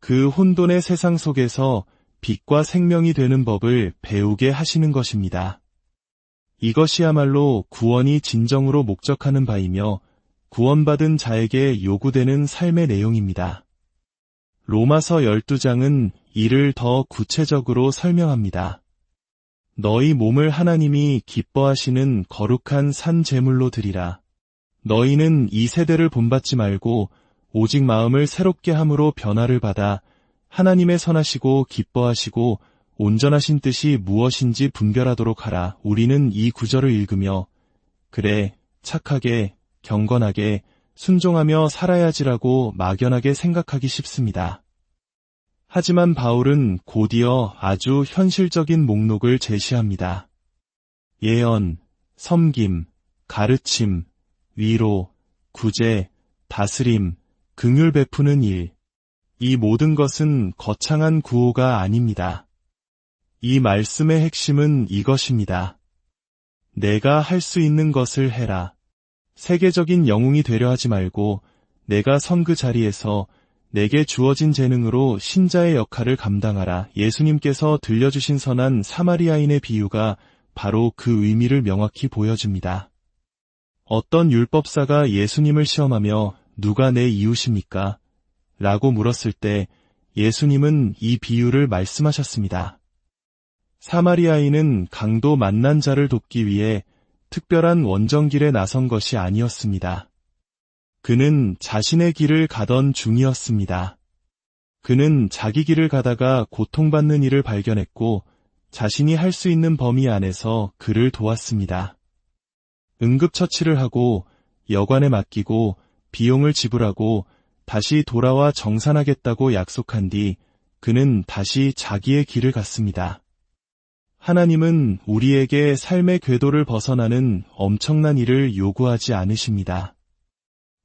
그 혼돈의 세상 속에서 빛과 생명이 되는 법을 배우게 하시는 것입니다. 이것이야말로 구원이 진정으로 목적하는 바이며 구원받은 자에게 요구되는 삶의 내용입니다. 로마서 12장은 이를 더 구체적으로 설명합니다. 너희 몸을 하나님이 기뻐하시는 거룩한 산 제물로 드리라. 너희는 이 세대를 본받지 말고 오직 마음을 새롭게 함으로 변화를 받아 하나님의 선하시고 기뻐하시고 온전하신 뜻이 무엇인지 분별하도록 하라. 우리는 이 구절을 읽으며 그래, 착하게, 경건하게, 순종하며 살아야지라고 막연하게 생각하기 쉽습니다. 하지만 바울은 곧이어 아주 현실적인 목록을 제시합니다. 예언, 섬김, 가르침, 위로, 구제, 다스림, 긍휼 베푸는 일. 이 모든 것은 거창한 구호가 아닙니다. 이 말씀의 핵심은 이것입니다. 내가 할 수 있는 것을 해라. 세계적인 영웅이 되려 하지 말고 내가 선 그 자리에서 내게 주어진 재능으로 신자의 역할을 감당하라. 예수님께서 들려주신 선한 사마리아인의 비유가 바로 그 의미를 명확히 보여줍니다. 어떤 율법사가 예수님을 시험하며 누가 내 이웃입니까? 라고 물었을 때 예수님은 이 비유를 말씀하셨습니다. 사마리아인은 강도 만난 자를 돕기 위해 특별한 원정길에 나선 것이 아니었습니다. 그는 자신의 길을 가던 중이었습니다. 그는 자기 길을 가다가 고통받는 이를 발견했고 자신이 할 수 있는 범위 안에서 그를 도왔습니다. 응급처치를 하고 여관에 맡기고 비용을 지불하고 다시 돌아와 정산하겠다고 약속한 뒤 그는 다시 자기의 길을 갔습니다. 하나님은 우리에게 삶의 궤도를 벗어나는 엄청난 일을 요구하지 않으십니다.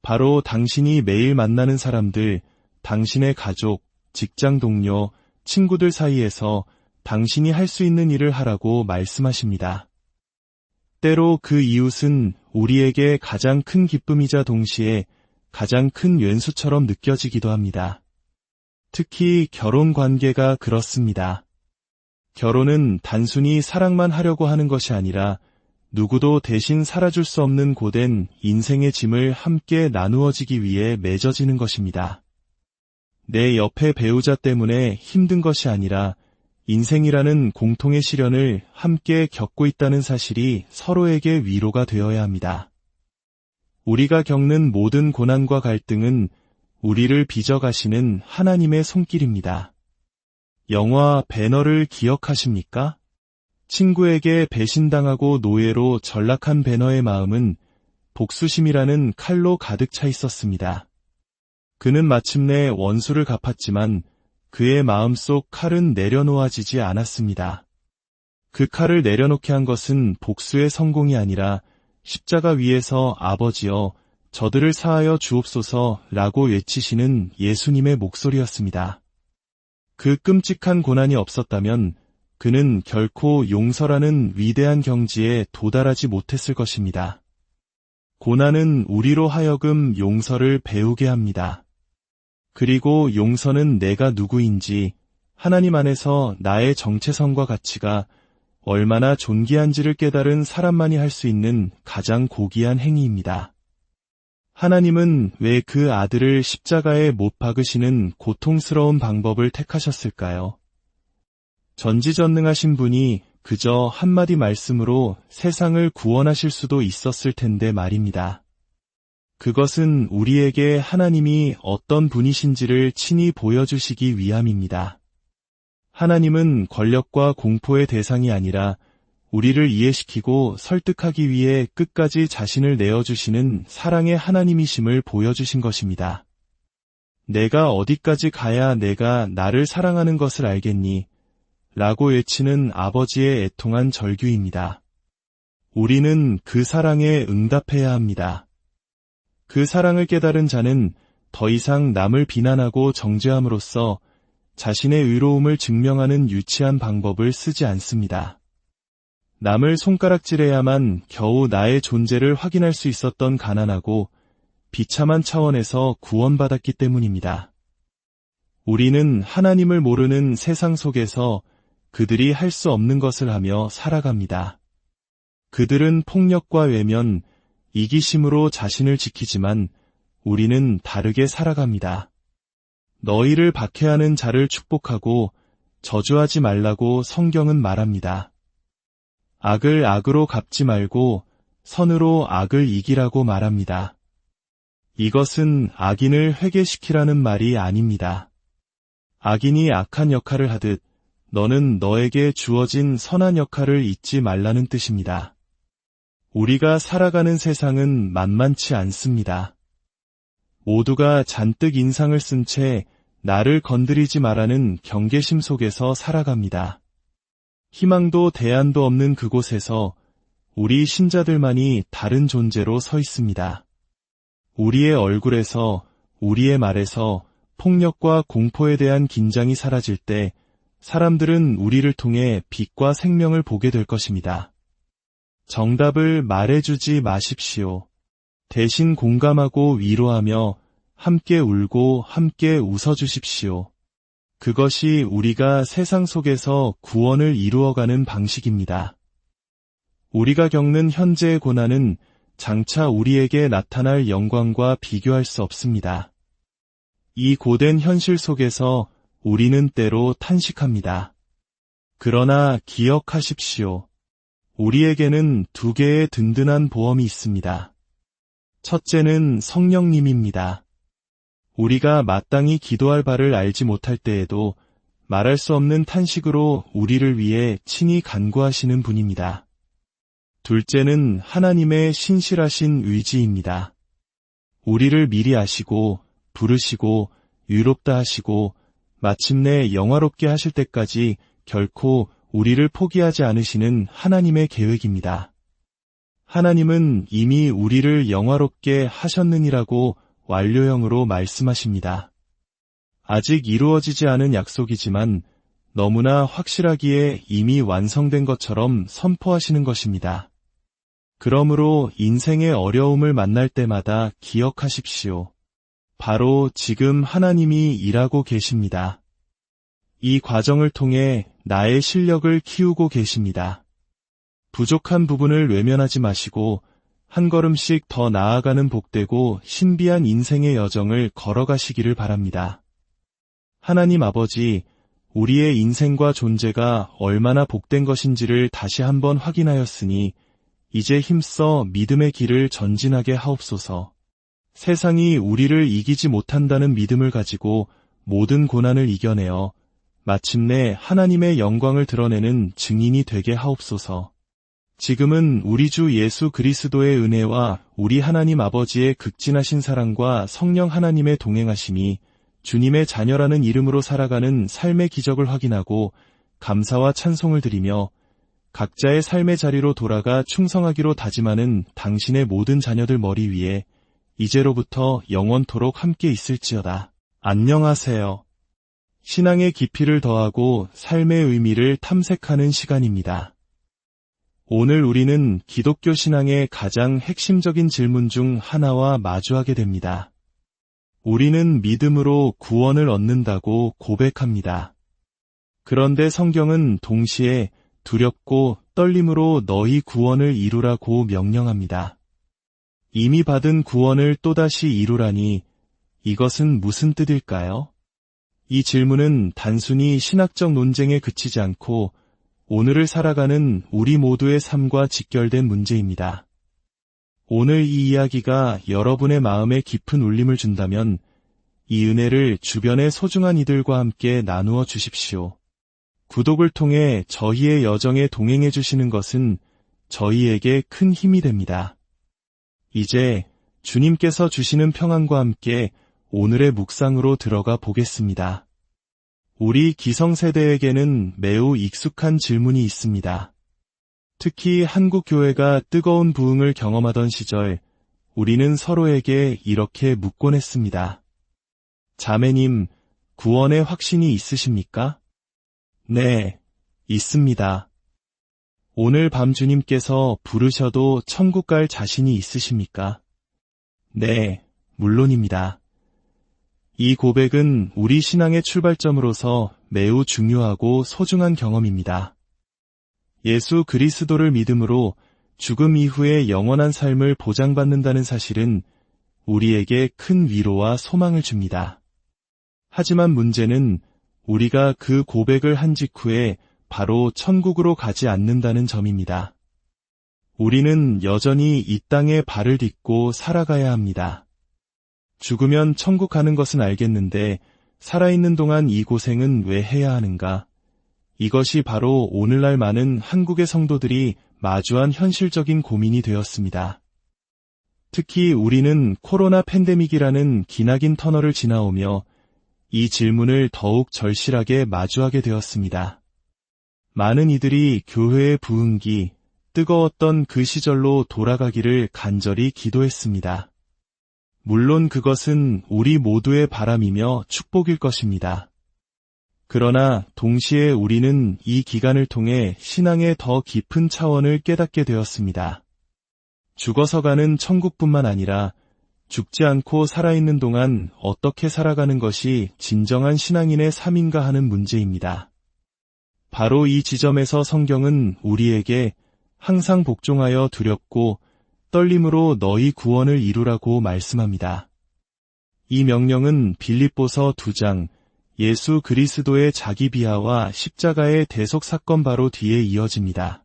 바로 당신이 매일 만나는 사람들, 당신의 가족, 직장 동료, 친구들 사이에서 당신이 할 수 있는 일을 하라고 말씀하십니다. 때로 그 이웃은 우리에게 가장 큰 기쁨이자 동시에 가장 큰 왼수처럼 느껴지기도 합니다. 특히 결혼 관계가 그렇습니다. 결혼은 단순히 사랑만 하려고 하는 것이 아니라 누구도 대신 살아줄 수 없는 고된 인생의 짐을 함께 나누어지기 위해 맺어지는 것입니다. 내 옆의 배우자 때문에 힘든 것이 아니라 인생이라는 공통의 시련을 함께 겪고 있다는 사실이 서로에게 위로가 되어야 합니다. 우리가 겪는 모든 고난과 갈등은 우리를 빚어가시는 하나님의 손길입니다. 영화 배너를 기억하십니까? 친구에게 배신당하고 노예로 전락한 배너의 마음은 복수심이라는 칼로 가득 차 있었습니다. 그는 마침내 원수를 갚았지만 그의 마음속 칼은 내려놓아지지 않았습니다. 그 칼을 내려놓게 한 것은 복수의 성공이 아니라 십자가 위에서 아버지여 저들을 사하여 주옵소서라고 외치시는 예수님의 목소리였습니다. 그 끔찍한 고난이 없었다면 그는 결코 용서라는 위대한 경지에 도달하지 못했을 것입니다. 고난은 우리로 하여금 용서를 배우게 합니다. 그리고 용서는 내가 누구인지, 하나님 안에서 나의 정체성과 가치가 얼마나 존귀한지를 깨달은 사람만이 할 수 있는 가장 고귀한 행위입니다. 하나님은 왜 그 아들을 십자가에 못 박으시는 고통스러운 방법을 택하셨을까요? 전지전능하신 분이 그저 한마디 말씀으로 세상을 구원하실 수도 있었을 텐데 말입니다. 그것은 우리에게 하나님이 어떤 분이신지를 친히 보여주시기 위함입니다. 하나님은 권력과 공포의 대상이 아니라 우리를 이해시키고 설득하기 위해 끝까지 자신을 내어주시는 사랑의 하나님이심을 보여주신 것입니다. 내가 어디까지 가야 내가 나를 사랑하는 것을 알겠니? 라고 외치는 아버지의 애통한 절규입니다. 우리는 그 사랑에 응답해야 합니다. 그 사랑을 깨달은 자는 더 이상 남을 비난하고 정죄함으로써 자신의 의로움을 증명하는 유치한 방법을 쓰지 않습니다. 남을 손가락질해야만 겨우 나의 존재를 확인할 수 있었던 가난하고 비참한 차원에서 구원받았기 때문입니다. 우리는 하나님을 모르는 세상 속에서 그들이 할 수 없는 것을 하며 살아갑니다. 그들은 폭력과 외면, 이기심으로 자신을 지키지만 우리는 다르게 살아갑니다. 너희를 박해하는 자를 축복하고 저주하지 말라고 성경은 말합니다. 악을 악으로 갚지 말고 선으로 악을 이기라고 말합니다. 이것은 악인을 회개시키라는 말이 아닙니다. 악인이 악한 역할을 하듯 너는 너에게 주어진 선한 역할을 잊지 말라는 뜻입니다. 우리가 살아가는 세상은 만만치 않습니다. 모두가 잔뜩 인상을 쓴 채 나를 건드리지 마라는 경계심 속에서 살아갑니다. 희망도 대안도 없는 그곳에서 우리 신자들만이 다른 존재로 서 있습니다. 우리의 얼굴에서, 우리의 말에서 폭력과 공포에 대한 긴장이 사라질 때 사람들은 우리를 통해 빛과 생명을 보게 될 것입니다. 정답을 말해주지 마십시오. 대신 공감하고 위로하며 함께 울고 함께 웃어주십시오. 그것이 우리가 세상 속에서 구원을 이루어가는 방식입니다. 우리가 겪는 현재의 고난은 장차 우리에게 나타날 영광과 비교할 수 없습니다. 이 고된 현실 속에서 우리는 때로 탄식합니다. 그러나 기억하십시오. 우리에게는 두 개의 든든한 보험이 있습니다. 첫째는 성령님입니다. 우리가 마땅히 기도할 바를 알지 못할 때에도 말할 수 없는 탄식으로 우리를 위해 친히 간구하시는 분입니다. 둘째는 하나님의 신실하신 의지입니다. 우리를 미리 아시고 부르시고 유롭다 하시고 마침내 영화롭게 하실 때까지 결코 우리를 포기하지 않으시는 하나님의 계획입니다. 하나님은 이미 우리를 영화롭게 하셨느니라고 완료형으로 말씀하십니다. 아직 이루어지지 않은 약속이지만 너무나 확실하기에 이미 완성된 것처럼 선포하시는 것입니다. 그러므로 인생의 어려움을 만날 때마다 기억하십시오. 바로 지금 하나님이 일하고 계십니다. 이 과정을 통해 나의 실력을 키우고 계십니다. 부족한 부분을 외면하지 마시고 한 걸음씩 더 나아가는 복되고 신비한 인생의 여정을 걸어가시기를 바랍니다. 하나님 아버지, 우리의 인생과 존재가 얼마나 복된 것인지를 다시 한번 확인하였으니 이제 힘써 믿음의 길을 전진하게 하옵소서. 세상이 우리를 이기지 못한다는 믿음을 가지고 모든 고난을 이겨내어 마침내 하나님의 영광을 드러내는 증인이 되게 하옵소서. 지금은 우리 주 예수 그리스도의 은혜와 우리 하나님 아버지의 극진하신 사랑과 성령 하나님의 동행하심이 주님의 자녀라는 이름으로 살아가는 삶의 기적을 확인하고 감사와 찬송을 드리며 각자의 삶의 자리로 돌아가 충성하기로 다짐하는 당신의 모든 자녀들 머리 위에 이제로부터 영원토록 함께 있을지어다. 안녕하세요. 신앙의 깊이를 더하고 삶의 의미를 탐색하는 시간입니다. 오늘 우리는 기독교 신앙의 가장 핵심적인 질문 중 하나와 마주하게 됩니다. 우리는 믿음으로 구원을 얻는다고 고백합니다. 그런데 성경은 동시에 두렵고 떨림으로 너희 구원을 이루라고 명령합니다. 이미 받은 구원을 또다시 이루라니 이것은 무슨 뜻일까요? 이 질문은 단순히 신학적 논쟁에 그치지 않고 오늘을 살아가는 우리 모두의 삶과 직결된 문제입니다. 오늘 이 이야기가 여러분의 마음에 깊은 울림을 준다면 이 은혜를 주변의 소중한 이들과 함께 나누어 주십시오. 구독을 통해 저희의 여정에 동행해 주시는 것은 저희에게 큰 힘이 됩니다. 이제 주님께서 주시는 평안과 함께 오늘의 묵상으로 들어가 보겠습니다. 우리 기성세대에게는 매우 익숙한 질문이 있습니다. 특히 한국 교회가 뜨거운 부흥을 경험하던 시절 우리는 서로에게 이렇게 묻곤 했습니다. 자매님, 구원의 확신이 있으십니까? 네, 있습니다. 오늘 밤 주님께서 부르셔도 천국 갈 자신이 있으십니까? 네, 물론입니다. 이 고백은 우리 신앙의 출발점으로서 매우 중요하고 소중한 경험입니다. 예수 그리스도를 믿음으로 죽음 이후의 영원한 삶을 보장받는다는 사실은 우리에게 큰 위로와 소망을 줍니다. 하지만 문제는 우리가 그 고백을 한 직후에 바로 천국으로 가지 않는다는 점입니다. 우리는 여전히 이 땅에 발을 딛고 살아가야 합니다. 죽으면 천국 가는 것은 알겠는데 살아있는 동안 이 고생은 왜 해야 하는가? 이것이 바로 오늘날 많은 한국의 성도들이 마주한 현실적인 고민이 되었습니다. 특히 우리는 코로나 팬데믹이라는 기나긴 터널을 지나오며 이 질문을 더욱 절실하게 마주하게 되었습니다. 많은 이들이 교회의 부흥기, 뜨거웠던 그 시절로 돌아가기를 간절히 기도했습니다. 물론 그것은 우리 모두의 바람이며 축복일 것입니다. 그러나 동시에 우리는 이 기간을 통해 신앙의 더 깊은 차원을 깨닫게 되었습니다. 죽어서 가는 천국뿐만 아니라 죽지 않고 살아있는 동안 어떻게 살아가는 것이 진정한 신앙인의 삶인가 하는 문제입니다. 바로 이 지점에서 성경은 우리에게 항상 복종하여 두렵고 떨림으로 너희 구원을 이루라고 말씀합니다. 이 명령은 빌립보서 2장, 예수 그리스도의 자기 비하와 십자가의 대속 사건 바로 뒤에 이어집니다.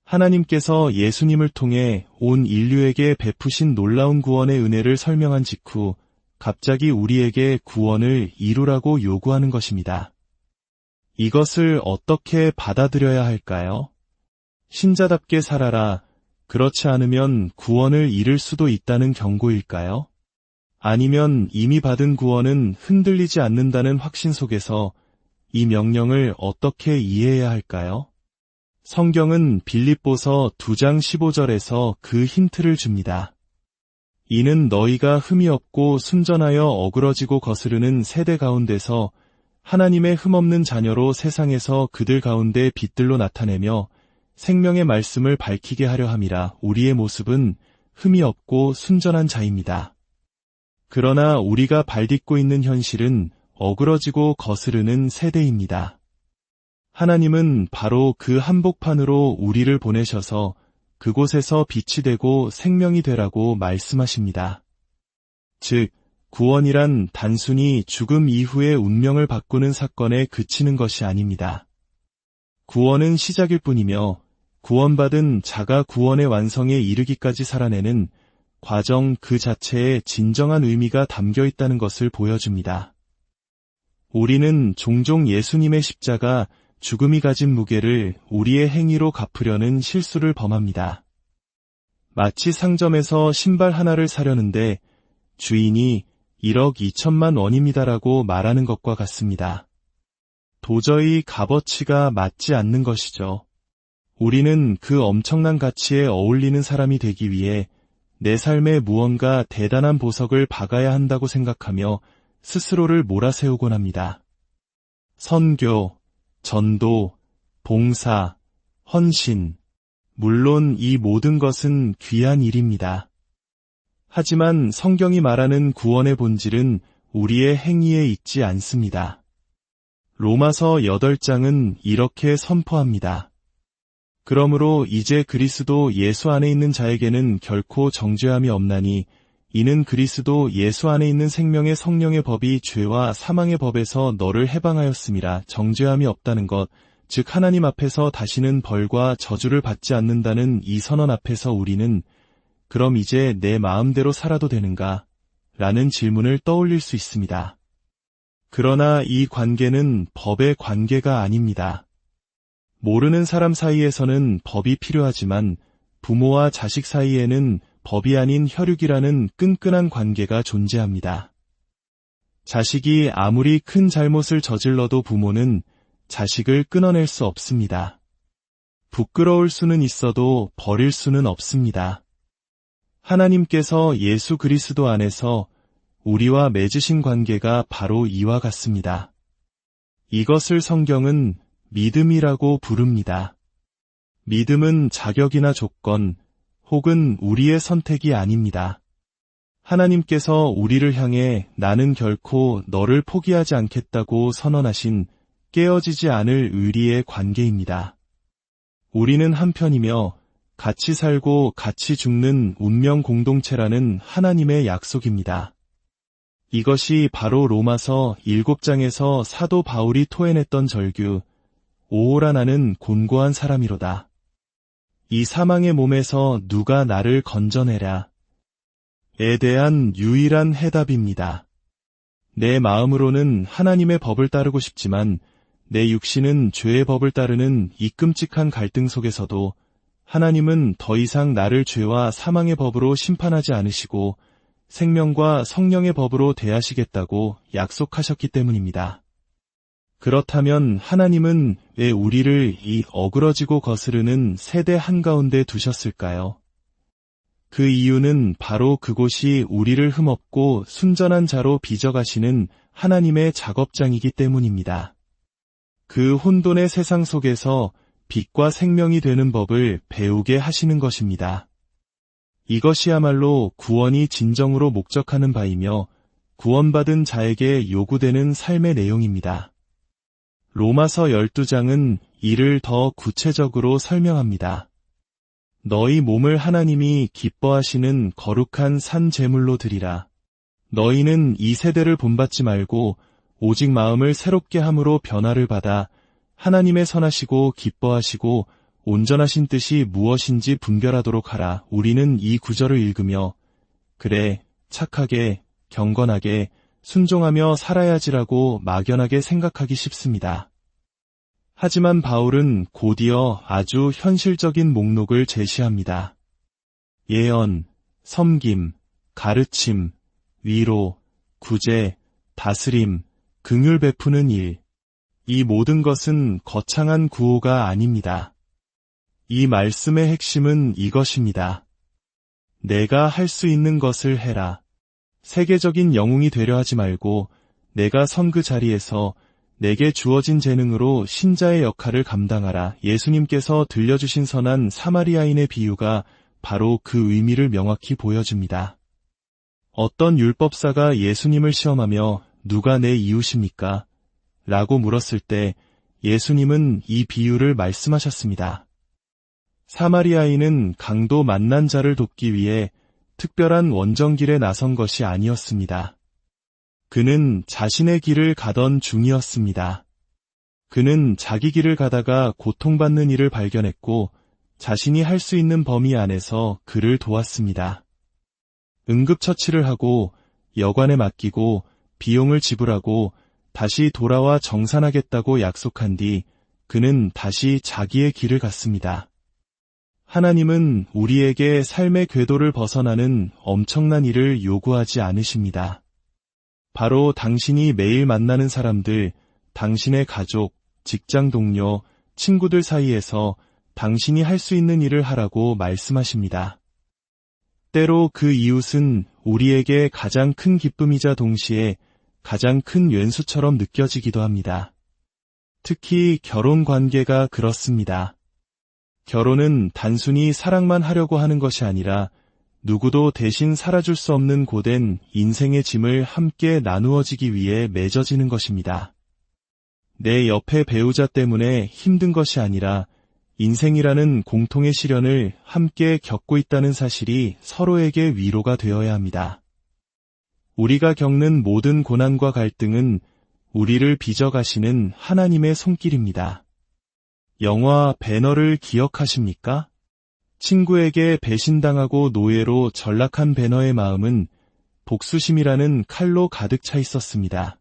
하나님께서 예수님을 통해 온 인류에게 베푸신 놀라운 구원의 은혜를 설명한 직후 갑자기 우리에게 구원을 이루라고 요구하는 것입니다. 이것을 어떻게 받아들여야 할까요? 신자답게 살아라. 그렇지 않으면 구원을 잃을 수도 있다는 경고일까요? 아니면 이미 받은 구원은 흔들리지 않는다는 확신 속에서 이 명령을 어떻게 이해해야 할까요? 성경은 빌립보서 2장 15절에서 그 힌트를 줍니다. 이는 너희가 흠이 없고 순전하여 어그러지고 거스르는 세대 가운데서 하나님의 흠없는 자녀로 세상에서 그들 가운데 빛들로 나타내며 생명의 말씀을 밝히게 하려 함이라. 우리의 모습은 흠이 없고 순전한 자입니다. 그러나 우리가 발딛고 있는 현실은 어그러지고 거스르는 세대입니다. 하나님은 바로 그 한복판으로 우리를 보내셔서 그곳에서 빛이 되고 생명이 되라고 말씀하십니다. 즉, 구원이란 단순히 죽음 이후의 운명을 바꾸는 사건에 그치는 것이 아닙니다. 구원은 시작일 뿐이며 구원받은 자가 구원의 완성에 이르기까지 살아내는 과정 그 자체에 진정한 의미가 담겨 있다는 것을 보여줍니다. 우리는 종종 예수님의 십자가, 죽음이 가진 무게를 우리의 행위로 갚으려는 실수를 범합니다. 마치 상점에서 신발 하나를 사려는데 주인이 1억 2천만 원입니다라고 말하는 것과 같습니다. 도저히 값어치가 맞지 않는 것이죠. 우리는 그 엄청난 가치에 어울리는 사람이 되기 위해 내 삶에 무언가 대단한 보석을 박아야 한다고 생각하며 스스로를 몰아세우곤 합니다. 선교, 전도, 봉사, 헌신, 물론 이 모든 것은 귀한 일입니다. 하지만 성경이 말하는 구원의 본질은 우리의 행위에 있지 않습니다. 로마서 8장은 이렇게 선포합니다. 그러므로 이제 그리스도 예수 안에 있는 자에게는 결코 정죄함이 없나니 이는 그리스도 예수 안에 있는 생명의 성령의 법이 죄와 사망의 법에서 너를 해방하였음이라. 정죄함이 없다는 것, 즉 하나님 앞에서 다시는 벌과 저주를 받지 않는다는 이 선언 앞에서 우리는 그럼 이제 내 마음대로 살아도 되는가? 라는 질문을 떠올릴 수 있습니다. 그러나 이 관계는 법의 관계가 아닙니다. 모르는 사람 사이에서는 법이 필요하지만 부모와 자식 사이에는 법이 아닌 혈육이라는 끈끈한 관계가 존재합니다. 자식이 아무리 큰 잘못을 저질러도 부모는 자식을 끊어낼 수 없습니다. 부끄러울 수는 있어도 버릴 수는 없습니다. 하나님께서 예수 그리스도 안에서 우리와 맺으신 관계가 바로 이와 같습니다. 이것을 성경은 믿음이라고 부릅니다. 믿음은 자격이나 조건 혹은 우리의 선택이 아닙니다. 하나님께서 우리를 향해 나는 결코 너를 포기하지 않겠다고 선언하신 깨어지지 않을 의리의 관계입니다. 우리는 한편이며 같이 살고 같이 죽는 운명 공동체라는 하나님의 약속입니다. 이것이 바로 로마서 7장에서 사도 바울이 토해냈던 절규, 오호라 나는 곤고한 사람이로다. 이 사망의 몸에서 누가 나를 건져내랴. 에 대한 유일한 해답입니다. 내 마음으로는 하나님의 법을 따르고 싶지만 내 육신은 죄의 법을 따르는 이 끔찍한 갈등 속에서도 하나님은 더 이상 나를 죄와 사망의 법으로 심판하지 않으시고 생명과 성령의 법으로 대하시겠다고 약속하셨기 때문입니다. 그렇다면 하나님은 왜 우리를 이 어그러지고 거스르는 세대 한가운데 두셨을까요? 그 이유는 바로 그곳이 우리를 흠없고 순전한 자로 빚어가시는 하나님의 작업장이기 때문입니다. 그 혼돈의 세상 속에서 빛과 생명이 되는 법을 배우게 하시는 것입니다. 이것이야말로 구원이 진정으로 목적하는 바이며 구원받은 자에게 요구되는 삶의 내용입니다. 로마서 12장은 이를 더 구체적으로 설명합니다. 너희 몸을 하나님이 기뻐하시는 거룩한 산 제물로 드리라. 너희는 이 세대를 본받지 말고 오직 마음을 새롭게 함으로 변화를 받아 하나님의 선하시고 기뻐하시고 온전하신 뜻이 무엇인지 분별하도록 하라. 우리는 이 구절을 읽으며 그래, 착하게, 경건하게, 순종하며 살아야지라고 막연하게 생각하기 쉽습니다. 하지만 바울은 곧이어 아주 현실적인 목록을 제시합니다. 예언, 섬김, 가르침, 위로, 구제, 다스림, 긍휼 베푸는 일. 이 모든 것은 거창한 구호가 아닙니다. 이 말씀의 핵심은 이것입니다. 내가 할 수 있는 것을 해라. 세계적인 영웅이 되려 하지 말고 내가 선 그 자리에서 내게 주어진 재능으로 신자의 역할을 감당하라. 예수님께서 들려주신 선한 사마리아인의 비유가 바로 그 의미를 명확히 보여줍니다. 어떤 율법사가 예수님을 시험하며 누가 내 이웃입니까? 라고 물었을 때 예수님은 이 비유를 말씀하셨습니다. 사마리아인은 강도 만난 자를 돕기 위해 특별한 원정길에 나선 것이 아니었습니다. 그는 자신의 길을 가던 중이었습니다. 그는 자기 길을 가다가 고통받는 이를 발견했고 자신이 할 수 있는 범위 안에서 그를 도왔습니다. 응급처치를 하고 여관에 맡기고 비용을 지불하고 다시 돌아와 정산하겠다고 약속한 뒤 그는 다시 자기의 길을 갔습니다. 하나님은 우리에게 삶의 궤도를 벗어나는 엄청난 일을 요구하지 않으십니다. 바로 당신이 매일 만나는 사람들, 당신의 가족, 직장 동료, 친구들 사이에서 당신이 할 수 있는 일을 하라고 말씀하십니다. 때로 그 이웃은 우리에게 가장 큰 기쁨이자 동시에 가장 큰 왼수처럼 느껴지기도 합니다. 특히 결혼 관계가 그렇습니다. 결혼은 단순히 사랑만 하려고 하는 것이 아니라 누구도 대신 살아줄 수 없는 고된 인생의 짐을 함께 나누어지기 위해 맺어지는 것입니다. 내 옆의 배우자 때문에 힘든 것이 아니라 인생이라는 공통의 시련을 함께 겪고 있다는 사실이 서로에게 위로가 되어야 합니다. 우리가 겪는 모든 고난과 갈등은 우리를 빚어가시는 하나님의 손길입니다. 영화 배너를 기억하십니까? 친구에게 배신당하고 노예로 전락한 배너의 마음은 복수심이라는 칼로 가득 차 있었습니다.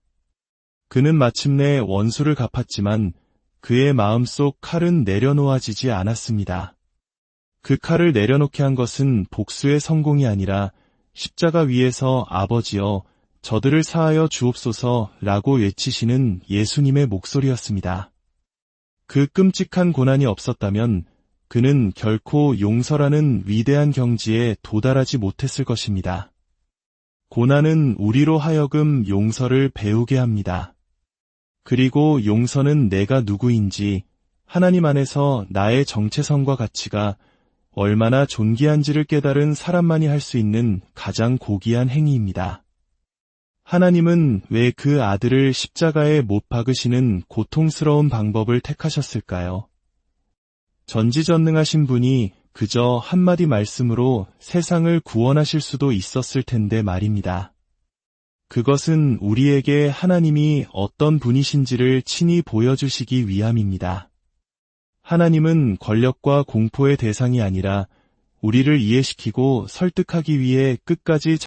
그는 마침내 원수를 갚았지만 그의 마음속 칼은 내려놓아지지 않았습니다. 그 칼을 내려놓게 한 것은 복수의 성공이 아니라 십자가 위에서 아버지여 저들을 사하여 주옵소서라고 외치시는 예수님의 목소리였습니다. 그 끔찍한 고난이 없었다면 그는 결코 용서라는 위대한 경지에 도달하지 못했을 것입니다. 고난은 우리로 하여금 용서를 배우게 합니다. 그리고 용서는 내가 누구인지, 하나님 안에서 나의 정체성과 가치가 얼마나 존귀한지를 깨달은 사람만이 할 수 있는 가장 고귀한 행위입니다. 하나님은 왜 그 아들을 십자가에 못 박으시는 고통스러운 방법을 택하셨을까요? 전지전능하신 분이 그저 한마디 말씀으로 세상을 구원하실 수도 있었을 텐데 말입니다. 그것은 우리에게 하나님이 어떤 분이신지를 친히 보여주시기 위함입니다. 하나님은 권력과 공포의 대상이 아니라 우리를 이해시키고 설득하기 위해 끝까지